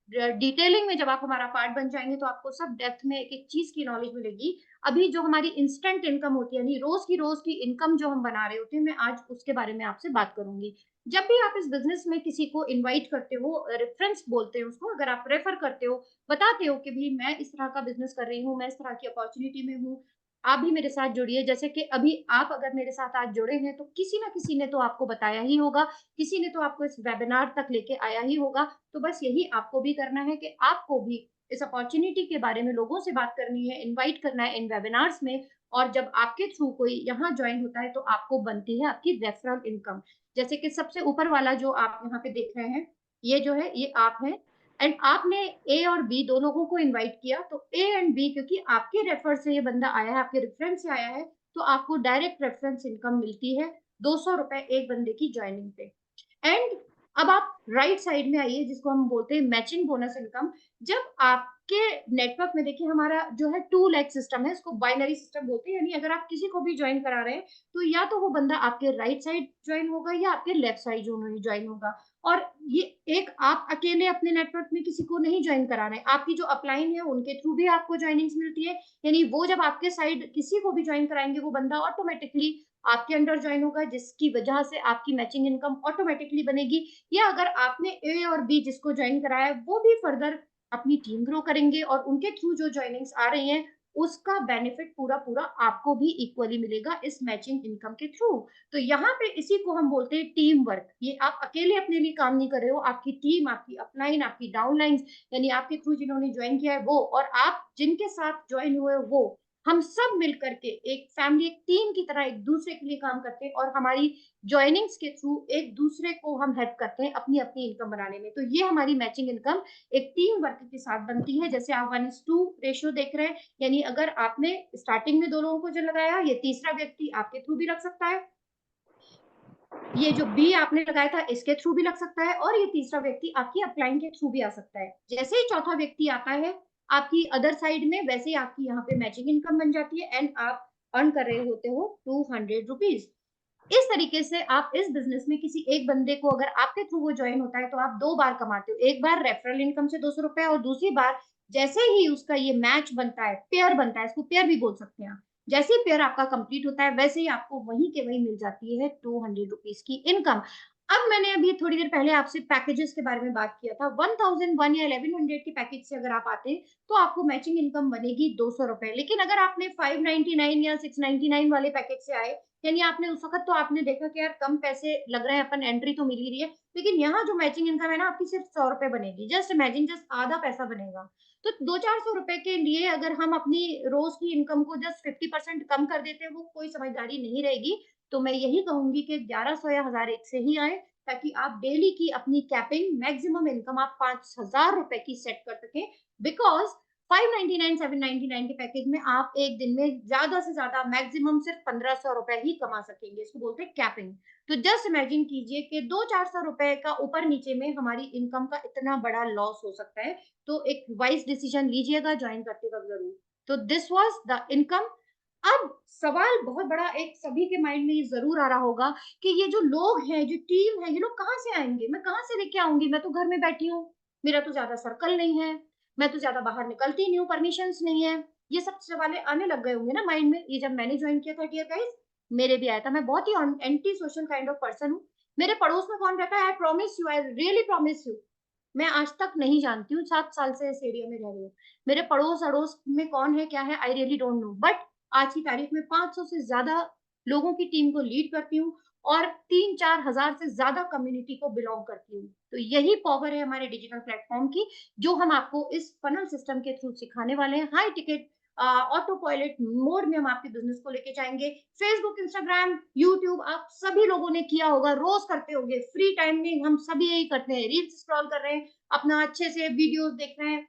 डिटेलिंग में जब आप हमारा पार्ट बन जाएंगे, तो आपको सब डेप्थ में एक एक चीज की नॉलेज मिलेगी। अभी जो हमारी इंस्टेंट इनकम होती है, यानी रोज की इनकम जो हम बना रहे होते हैं, मैं आज उसके बारे में आपसे बात करूंगी। जब भी आप इस बिजनेस में किसी को इनवाइट करते हो, रेफरेंस बोलते हैं उसको, अगर आप रेफर करते हो, बताते हो कि भी मैं इस तरह का बिजनेस कर रही हूँ, मैं इस तरह की अपॉर्चुनिटी में हूँ, आप भी मेरे साथ जुड़िए। जैसे कि अभी आप अगर मेरे साथ आज जुड़े हैं, तो किसी ना किसी ने तो आपको बताया ही होगा, किसी ने तो आपको इस वेबिनार तक लेके आया ही होगा। तो बस यही आपको भी करना है कि आपको भी इस अपॉर्चुनिटी के बारे में लोगों से बात करनी है, इनवाइट करना है इन वेबिनार्स में। और जब आपके थ्रू कोई यहाँ ज्वाइन होता है, तो आपको बनती है आपकी रेफरल इनकम। जैसे कि सबसे ऊपर वाला जो आप यहाँ पे देख रहे हैं, ये जो है, ये आप हैं, एंड आपने ए और बी दो लोगों को इनवाइट किया, तो ए एंड बी, क्योंकि आपके रेफर से ये बंदा आया है, आपके रेफरेंस से आया है, तो आपको डायरेक्ट रेफरेंस इनकम मिलती है। ₹200 एक बंदे की ज्वाइनिंग पे। एंड अब आप राइट साइड में आइए, जिसको हम बोलते हैं मैचिंग बोनस इनकम। जब आपके नेटवर्क में, देखिए हमारा जो है 2 लेग सिस्टम है, इसको बाइनरी सिस्टम बोलते हैं, यानी अगर आप किसी को भी ज्वाइन करा रहे हैं तो या तो वो बंदा आपके राइट साइड ज्वाइन होगा या आपके लेफ्ट साइड ज्वाइन होगा। और ये एक आप अकेले अपने नेटवर्क में किसी को नहीं ज्वाइन करा रहे हैं, आपकी जो अपलाइन है उनके थ्रू भी आपको ज्वाइनिंग्स मिलती है, यानी वो जब आपके साइड किसी को भी ज्वाइन कराएंगे वो बंदा ऑटोमेटिकली आपके अंडर ज्वाइन होगा, जिसकी वजह से आपकी मैचिंग इनकम ऑटोमेटिकली बनेगी। या अगर आपने ए और बी जिसको ज्वाइन कराया है वो भी फर्दर अपनी टीम ग्रो करेंगे और उनके थ्रू जो ज्वाइनिंग्स आ रही हैं उसका बेनिफिट पूरा पूरा आपको भी इक्वली मिलेगा इस मैचिंग इनकम के थ्रू। तो यहाँ पे इसी को हम बोलते हैं टीम वर्क। ये आप अकेले अपने लिए काम नहीं कर रहे हो, आपकी टीम, आपकी अपलाइन, आपकी डाउनलाइन, यानी आपके थ्रू जिन्होंने ज्वाइन किया है वो और आप जिनके साथ ज्वाइन हुए वो, हम सब मिल करके एक फैमिली, एक टीम की तरह एक दूसरे के लिए काम करते हैं और हमारी ज्वाइनिंग्स के थ्रू एक दूसरे को हम हेल्प करते हैं अपनी अपनी इनकम बनाने में। तो ये हमारी मैचिंग इनकम एक टीम वर्क के साथ बनती है। जैसे आप 1:2 रेशियो देख रहे हैं, यानी अगर आपने स्टार्टिंग में 2 लोगों को जो लगाया, ये तीसरा व्यक्ति आपके थ्रू भी लग सकता है, ये जो बी आपने लगाया था इसके थ्रू भी लग सकता है, और ये तीसरा व्यक्ति आपकी अपलाइन के थ्रू भी आ सकता है। जैसे ही चौथा व्यक्ति आता है आपकी अदर साइड में, वैसे ही आपकी यहाँ पे मैचिंग इनकम बन जाती है एंड आप अर्न कर रहे होते हो 200 रुपीज। इस तरीके से आप इस बिजनेस में किसी एक बंदे को अगर आपके थ्रू वो ज्वाइन होता है तो आप 2 बार कमाते हो। एक बार रेफरल इनकम से ₹200 और दूसरी बार जैसे ही उसका ये मैच बनता है, पेयर बनता है, इसको पेयर भी बोल सकते हैं आप। जैसे ही पेयर आपका कंप्लीट होता है वैसे ही आपको वहीं के वहीं मिल जाती है 200 रुपीज की इनकम। अब मैंने अभी थोड़ी देर पहले आपसे पैकेजेस के बारे में बात किया था। 1001 या 1100 के पैकेज से अगर आप आते हैं तो आपको मैचिंग इनकम बनेगी ₹200। लेकिन अगर आपने 599 या 699 वाले पैकेज से आए, यानी आपने उस वक्त तो आपने देखा कि यार कम पैसे लग रहे हैं, अपन एंट्री तो मिल ही रही है, लेकिन यहाँ जो मैचिंग इनकम है ना आपकी सिर्फ ₹100 बनेगी। जस्ट इमेजिन, जस्ट आधा पैसा बनेगा। तो 200-400 के लिए अगर हम अपनी रोज की इनकम को जस्ट 50% कम कर देते हैं, वो कोई समझदारी नहीं रहेगी। तो मैं यही कहूंगी कि 1100 या 1001 से ही आए, ताकि आप डेली की अपनी कैपिंग मैक्सिमम इनकम आप ₹5000 की सेट कर सकें। बिकॉज 599 799 के पैकेज में आप एक दिन में ज्यादा से ज्यादा मैक्सिमम सिर्फ ₹1500 ही कमा सकेंगे, इसको बोलते हैं कैपिंग। तो जस्ट इमेजिन कीजिए कि 200-400 का ऊपर नीचे में हमारी इनकम का इतना बड़ा लॉस हो सकता है। तो एक वाइज डिसीजन लीजिएगा ज्वाइन करते वक्त जरूर। तो दिस वाज द इनकम। अब सवाल बहुत बड़ा एक सभी के माइंड में ये जरूर आ रहा होगा कि ये जो लोग हैं, जो टीम है, ये लोग कहाँ से आएंगे, मैं कहाँ से लेके आऊंगी, मैं तो घर में बैठी हूँ, मेरा तो ज्यादा सर्कल नहीं है, मैं तो ज्यादा बाहर निकलती नहीं हूँ, परमिशंस नहीं है। ये सब सवाल आने लग गए होंगे ना माइंड में। ये जब मैंने ज्वाइन किया था डियर गाइस, मेरे भी आया था। मैं बहुत ही anti social kind of person हूँ। मेरे पड़ोस में कौन रहता है, I promise you, I really promise you, मैं आज तक नहीं जानती हूँ, 7 साल से इस एरिया में रह रही हूँ। मेरे पड़ोस अड़ोस में कौन है क्या है I really don't know, but आज की तारीख में 500 से ज्यादा लोगों की टीम को लीड करती हूँ और 3-4 हजार से ज्यादा कम्युनिटी को बिलोंग करती हूँ। तो यही पावर है हमारे डिजिटल प्लेटफॉर्म की, जो हम आपको इस फनल सिस्टम के थ्रू सिखाने वाले हैं। High ticket auto pilot mode में हम आपके बिजनेस को लेके जाएंगे। फेसबुक, इंस्टाग्राम, यूट्यूब आप सभी लोगों ने किया होगा, रोज करते होंगे, फ्री टाइम में हम सभी यही करते हैं, रील्स स्क्रॉल कर रहे हैं, अपना अच्छे से वीडियोस देख रहे हैं,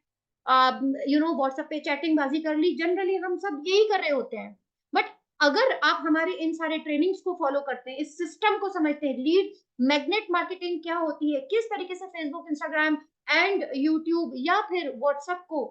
व्हाट्सएप पे चैटिंग बाजी कर ली, जनरली हम सब यही कर रहे होते हैं। बट अगर आप हमारे इन सारे ट्रेनिंग्स को फॉलो करते हैं, इस सिस्टम को समझते हैं, लीड मैग्नेट मार्केटिंग क्या होती है, किस तरीके से फेसबुक, इंस्टाग्राम एंड यूट्यूब या फिर व्हाट्सएप को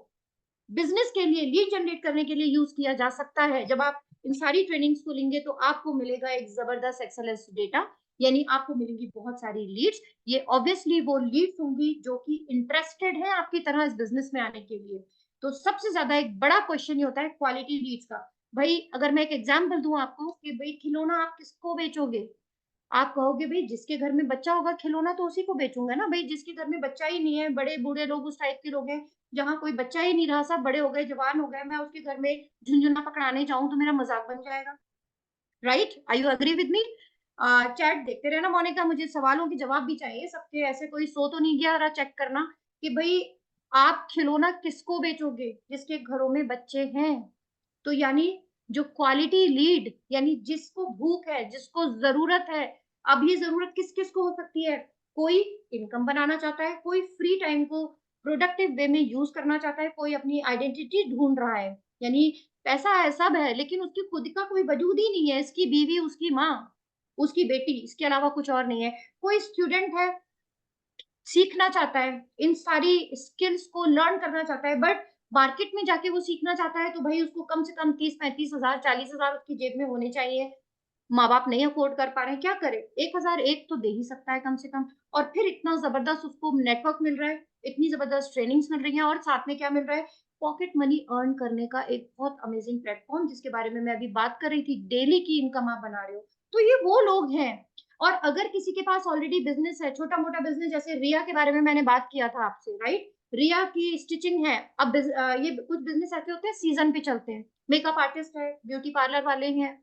बिजनेस के लिए, लीड जनरेट करने के लिए यूज किया जा सकता है, जब आप इन सारी ट्रेनिंग्स को लेंगे तो आपको मिलेगा एक जबरदस्त एक्सेलेंस डेटा, यानी आपको मिलेंगी बहुत सारी लीड्स। ये ऑब्वियसली वो लीड्स होंगी जो कि इंटरेस्टेड है आपकी तरह इस बिजनेस में आने के लिए। तो सबसे ज्यादा एक बड़ा क्वेश्चन ये होता है क्वालिटी लीड्स का। भाई अगर मैं एक एग्जाम्पल दूं आपको कि भाई खिलौना आप किसको बेचोगे, आप कहोगे भाई जिसके घर में बच्चा होगा खिलौना तो उसी को बेचूंगा ना। भाई जिसके घर में बच्चा ही नहीं है, बड़े बूढ़े लोग उस टाइप के लोग हैं जहाँ कोई बच्चा ही नहीं रहा, सब बड़े हो गए, जवान हो गए, मैं उसके घर में झुंझुना पकड़ाने जाऊं तो मेरा मजाक बन जाएगा। Right, I you agree with me? Chat देखते रहना मोनिका, मुझे सवालों के जवाब भी चाहिए सबके, ऐसे कोई सो तो नहीं गया रहा चेक करना कि भाई आप खिलौना किसको बेचोगे, जिसके घरों में बच्चे हैं। तो यानी जो क्वालिटी लीड, यानी जिसको भूख है, जिसको जरूरत है। अब ये जरूरत किस किस को हो सकती है, कोई इनकम बनाना चाहता है, कोई फ्री टाइम को प्रोडक्टिव वे में यूज करना चाहता है, कोई अपनी आइडेंटिटी ढूंढ रहा है, यानी पैसा है सब है लेकिन उसकी खुद का कोई वजूद ही नहीं है, इसकी बीवी, उसकी माँ, उसकी बेटी, इसके अलावा कुछ और नहीं है। कोई स्टूडेंट है, सीखना चाहता है, इन सारी स्किल्स को लर्न करना चाहता है, बट मार्केट में जाके वो सीखना चाहता है, तो भाई उसको कम से कम 30-35 हजार 40 हजार उसकी जेब में होने चाहिए। माँ बाप नहीं अफोर्ड कर पा रहे हैं, क्या करे, 1,000 एक तो दे ही सकता है कम से कम। और फिर इतना जबरदस्त उसको नेटवर्क मिल रहा है, इतनी जबरदस्त ट्रेनिंग्स मिल रही हैं, और साथ में क्या मिल रहा है, पॉकेट मनी अर्न करने का एक बहुत अमेजिंग प्लेटफॉर्म, जिसके बारे में मैं अभी बात कर रही थी, डेली की इनकम आप बना रहे हो। तो ये वो लोग हैं। और अगर किसी के पास ऑलरेडी बिजनेस है, छोटा मोटा बिजनेस, जैसे रिया के बारे में मैंने बात किया था आपसे, राइट, रिया की स्टिचिंग है। अब ये कुछ बिजनेस ऐसे होते हैं सीजन पे चलते हैं, मेकअप आर्टिस्ट है, ब्यूटी पार्लर वाले हैं,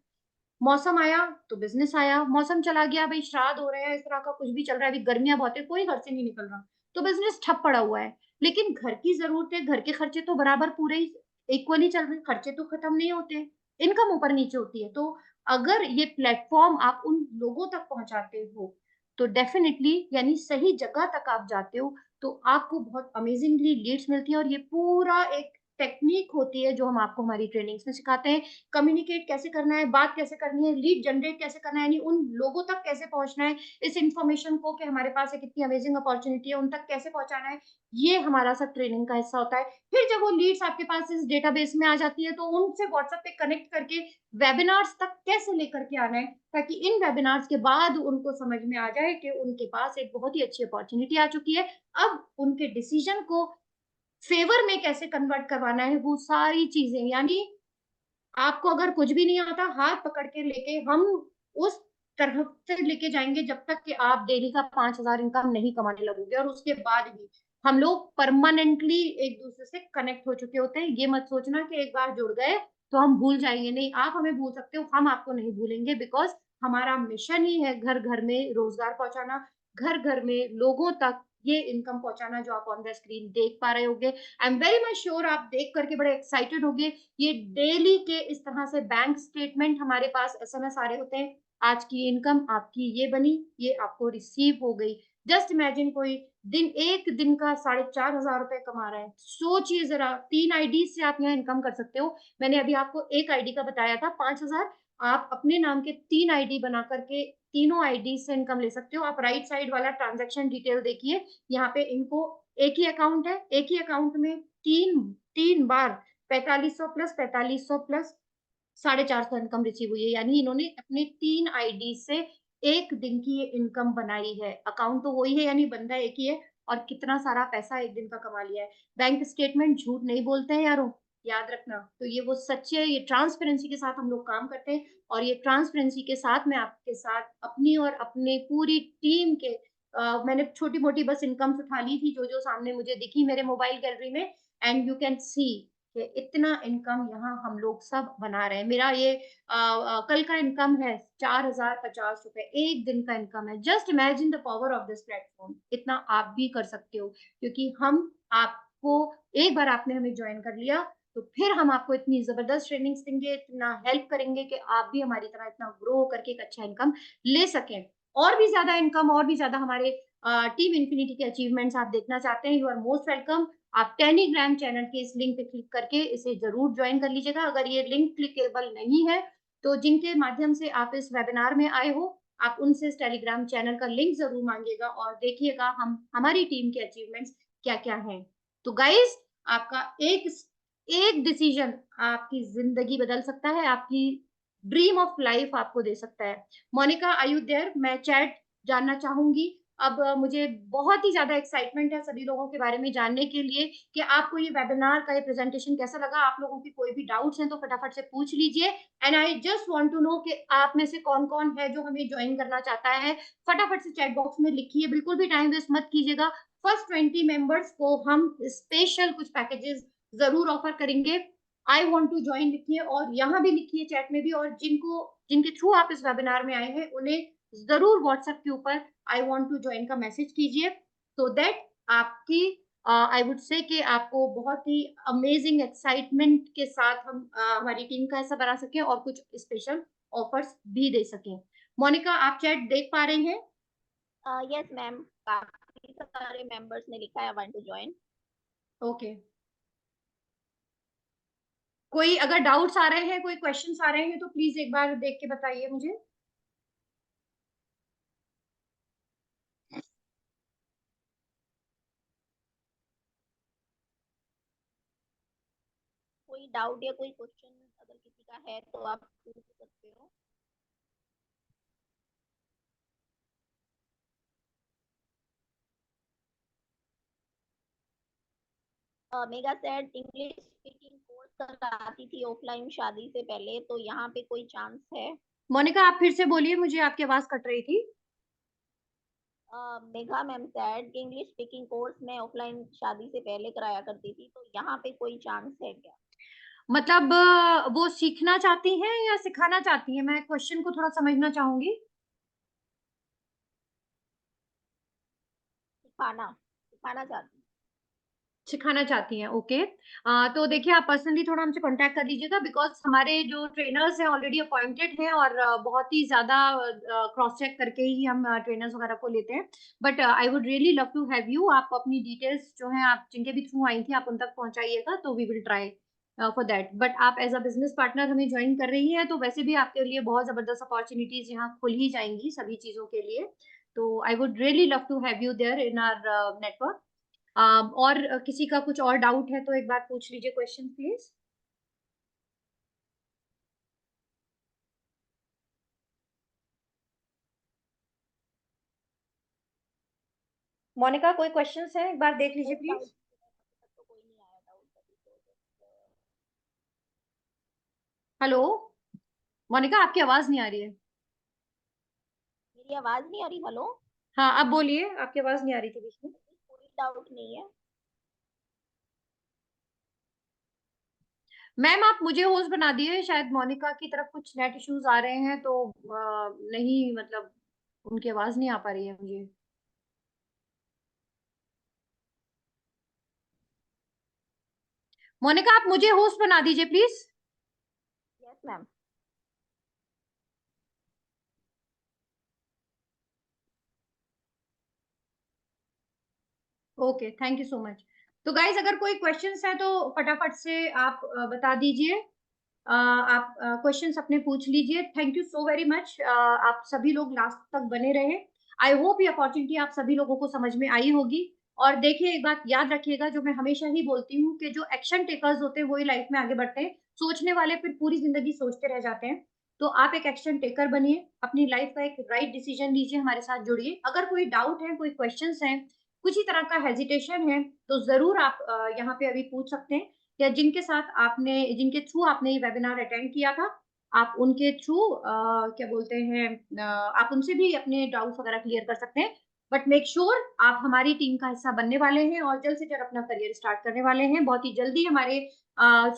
मौसम आया तो बिजनेस आया, मौसम चला गया, भाई श्राद्ध हो रहे हैं, इस तरह का कुछ भी चल रहा है, अभी गर्मियां बहुत है, कोई घर से नहीं निकल रहा, तो बिजनेस ठप पड़ा हुआ है। लेकिन घर की जरूरतें, घर के खर्चे तो बराबर पूरे ही इक्वली चल रहे, खर्चे तो खत्म नहीं होते, इनकम ऊपर नीचे होती है। तो अगर ये प्लेटफॉर्म आप उन लोगों तक पहुंचाते हो, तो डेफिनेटली यानी सही जगह तक आप जाते हो, तो आपको बहुत अमेजिंगली लीड्स मिलती है। और ये पूरा एक टेक्निक होती है जो हम आपको हमारी ट्रेनिंग्स में सिखाते हैं, कम्युनिकेट कैसे करना है, बात कैसे करनी है, लीड जनरेट कैसे करना है, यानी उन लोगों तक कैसे पहुंचना है, इस इंफॉर्मेशन को कि हमारे पास एक इतनी अमेजिंग अपॉर्चुनिटी है, उन तक कैसे पहुंचाना है, ये हमारा सब ट्रेनिंग का हिस्सा होता है। फिर जब वो लीड्स आपके पास इस डेटाबेस में आ जाती है, तो उनसे व्हाट्सएप पे कनेक्ट करके वेबिनार्स तक कैसे लेकर के आना है, ताकि इन वेबिनार्स के बाद उनको समझ में आ जाए कि उनके पास एक बहुत ही अच्छी अपॉर्चुनिटी आ चुकी है। अब उनके डिसीजन को फेवर में कैसे कन्वर्ट करवाना है, वो सारी चीजें, यानी आपको अगर कुछ भी नहीं आता, हाथ पकड़ के लेके हम उस तरह से लेके जाएंगे जब तक कि आप डेली का 5,000 इनकम नहीं कमाने लगोगे। और उसके बाद भी हम लोग परमानेंटली एक दूसरे से कनेक्ट हो चुके होते हैं। ये मत सोचना कि एक बार जुड़ गए तो हम भूल जाएंगे, नहीं, आप हमें भूल सकते हो, हम आपको नहीं भूलेंगे, बिकॉज हमारा मिशन ही है घर घर में रोजगार पहुंचाना, घर घर में लोगों तक ये इनकम पहुंचाना जो आप ऑन द स्क्रीन देख पा रहे होगे। आई एम वेरी मच श्योर आप देख करके बड़े एक्साइटेड होगे। ये डेली के इस तरह से बैंक स्टेटमेंट हमारे पास एसएमएस आ रहे होते हैं, आज की इनकम आपकी ये बनी, ये आपको रिसीव हो गई। जस्ट इमेजिन कोई दिन, एक दिन का 4,500 रुपए कमा रहा है, सोचिए जरा, 3 आईडी से आप यहाँ इनकम कर सकते हो। मैंने अभी आपको एक आईडी का बताया था 5,000, आप अपने नाम के 3 आईडी बना करके तीनों आईडी से इनकम ले सकते हो। आप राइट साइड वाला ट्रांजेक्शन डिटेल देखिए, यहाँ पे इनको एक ही अकाउंट है, एक ही अकाउंट में तीन तीन बार 4500 प्लस 4500 प्लस 450 इनकम रिसीव हुई है, यानी इन्होंने अपने 3 आईडी से एक दिन की ये इनकम बनाई है। अकाउंट तो वही है, यानी बंदा एक ही है, और कितना सारा पैसा एक दिन का कमा लिया है। बैंक स्टेटमेंट झूठ नहीं बोलते हैं यारों, याद रखना। तो ये वो सच्चे, ये ट्रांसपेरेंसी के साथ हम लोग काम करते हैं, और ये ट्रांसपेरेंसी के साथ मैं आपके साथ अपनी और अपने पूरी टीम के मैंने छोटी मोटी बस इनकम उठा ली थी जो जो सामने मुझे दिखी मेरे मोबाइल गैलरी में, एंड यू कैन सी कि इतना इनकम यहाँ हम लोग सब बना रहे हैं। मेरा ये कल का इनकम है 4,050 रुपए, एक दिन का इनकम है। Just imagine the power of this platform, इतना आप भी कर सकते हो, क्योंकि हम आपको, एक बार आपने हमें ज्वाइन कर लिया, तो फिर हम आपको इतनी जबरदस्त ट्रेनिंग्स देंगे, इतना हेल्प करेंगे कि आप भी हमारी तरह इतना ग्रो करके एक अच्छा इनकम ले सकें। और भी ज्यादा इनकम, और भी ज्यादा हमारे टीम इन्फिनिटी के अचीवमेंट्स आप देखना चाहते हैं, यू आर मोस्ट वेलकम। आप टेलीग्राम चैनल के इस लिंक पे क्लिक करके इसे जरूर ज्वाइन कर लीजिएगा। अगर ये लिंक क्लिकेबल नहीं है, तो जिनके माध्यम से आप इस वेबिनार में आए हो, आप उनसे इस टेलीग्राम चैनल का लिंक जरूर मांगिएगा, और देखिएगा हम हमारी टीम के अचीवमेंट्स क्या क्या हैं। तो गाइज, आपका एक एक डिसीजन आपकी जिंदगी बदल सकता है, आपकी ड्रीम ऑफ लाइफ आपको दे सकता है। Monika, are you there? मैं चैट जानना चाहूंगी। अब मुझे बहुत ही ज्यादा एक्साइटमेंट है सभी लोगों के बारे में जानने के लिए कि आपको ये वेबिनार का ये प्रेजेंटेशन कैसा लगा। आप लोगों की कोई भी डाउट्स हैं तो फटाफट से पूछ लीजिए, and I just want to know कि आप में से कौन कौन है जो हमें ज्वाइन करना चाहता है। फटाफट से चैट बॉक्स में लिखिए, बिल्कुल भी टाइम वेस्ट मत कीजिएगा। फर्स्ट 20 मेंबर्स को हम स्पेशल कुछ पैकेजेस जरूर ऑफर करेंगे। आई वॉन्ट टू ज्वाइन लिखिए, और यहाँ भी लिखिए चैट में भी, और जिनके थ्रू आप इस वेबिनार में आए हैं उन्हें जरूर व्हाट्सएप के ऊपर आई वॉन्ट टू ज्वाइन का मैसेज कीजिए, सो दैट आपकी आई वुड से कि आपको बहुत ही अमेजिंग एक्साइटमेंट के साथ हम हमारी टीम का ऐसा बना सकें और कुछ स्पेशल ऑफर्स भी दे सकें। मोनिका, आप चैट देख पा रहे हैं? यस मैम, काफी सारे मेंबर्स ने लिखा है वांट टू ज्वाइन। ओके, कोई अगर डाउट्स आ रहे हैं, कोई क्वेश्चंस आ रहे हैं, तो प्लीज एक बार देख के बताइए मुझे। कोई डाउट या कोई क्वेश्चन अगर किसी का है तो आप पूछ सकते हो। Mega said English speaking course कराती थी ऑफलाइन शादी से पहले, तो यहाँ पे कोई चांस है? मोनिका आप फिर से बोलिए, मुझे आपकी आवाज कट रही थी। मेघा मैम सेड कि इंग्लिश स्पीकिंग कोर्स मैं ऑफलाइन शादी से पहले कराया करती थी, तो यहाँ पे कोई चांस है क्या? मतलब वो सीखना चाहती हैं या सिखाना चाहती हैं? मैं क्वेश्चन को थोड़ा समझना चाहूंगी। सिखाना सिखाना चाहती सिखाना चाहती हैं, ओके। तो देखिए आप पर्सनली थोड़ा हमसे कांटेक्ट कर लीजिएगा, बिकॉज हमारे जो ट्रेनर्स हैं ऑलरेडी अपॉइंटेड हैं और बहुत ही ज्यादा क्रॉस चेक करके ही हम ट्रेनर्स वगैरह को लेते हैं। But I would really love to have you. आप अपनी डिटेल्स जो हैं आप जिनके भी थ्रू आई थी आप उन तक पहुंचाइएगा, तो we will try for that. But आप एज अ बिजनेस पार्टनर हमें ज्वाइन कर रही हैं, तो वैसे भी आपके लिए बहुत जबरदस्त अपॉर्चुनिटीज यहाँ खुल ही जाएंगी सभी चीजों के लिए। तो I would really love to have you there in our network. और किसी का कुछ और डाउट है तो एक बार पूछ लीजिए क्वेश्चन प्लीज। मोनिका कोई क्वेश्चंस है, एक बार देख लीजिए हूँ। प्लीज। तो कोई नहीं आया डाउट अभी तो हेलो मोनिका आपकी आवाज नहीं आ रही है। मेरी आवाज नहीं आ रही? हेलो। हाँ अब बोलिए, आपकी आवाज नहीं आ रही थी बीच में। कोई डाउट नहीं है। मैम आप मुझे होस्ट बना दिए, शायद मोनिका की तरफ कुछ नेट इश्यूज आ रहे हैं, तो नहीं मतलब उनकी आवाज नहीं आ पा रही है मुझे। मोनिका आप मुझे होस्ट बना दीजिए please. Yes ma'am. Okay thank you so much. तो गाइज अगर कोई क्वेश्चंस है तो फटाफट से आप बता दीजिए। आप क्वेश्चंस अपने पूछ लीजिए। Thank you so very much, आप सभी लोग लास्ट तक बने रहे। आई होप ये अपॉर्चुनिटी आप सभी लोगों को समझ में आई होगी। और देखिए एक बात याद रखिएगा, जो मैं हमेशा ही बोलती हूँ कि जो एक्शन टेकर्स होते हैं वही लाइफ में आगे बढ़ते हैं। सोचने वाले फिर पूरी जिंदगी सोचते रह जाते हैं। तो आप एक एक्शन टेकर बनिए, अपनी लाइफ का एक राइट डिसीजन लीजिए, हमारे साथ जुड़िए। अगर कोई डाउट है, कोई क्वेश्चंस हैं, कुछ ही तरह का हेजिटेशन है, तो जरूर आप यहाँ पे अभी पूछ सकते हैं। या जिनके साथ आपने जिनके थ्रू आपने ये वेबिनार अटेंड किया था, आप उनके थ्रू क्या बोलते हैं आप उनसे भी अपने डाउट्स वगैरह क्लियर कर सकते हैं। बट मेक श्योर आप हमारी टीम का हिस्सा बनने वाले हैं और जल्द से जल्द अपना करियर स्टार्ट करने वाले हैं। बहुत ही जल्दी हमारे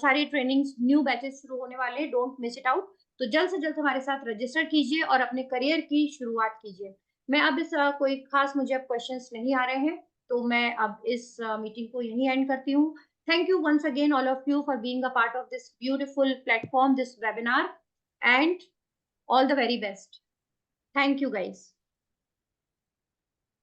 सारे ट्रेनिंग्स न्यू बैचेस शुरू होने वाले हैं, डोंट मिस इट आउट। तो जल्द से जल्द हमारे साथ रजिस्टर कीजिए और अपने करियर की शुरुआत कीजिए। मैं अब इस कोई खास मुझे अब क्वेश्चंस नहीं आ रहे हैं, तो मैं अब इस मीटिंग को यहीं एंड करती हूँ। Thank you once again, all of you, for being a part of this beautiful platform, this webinar, and all the very best. Thank you, guys.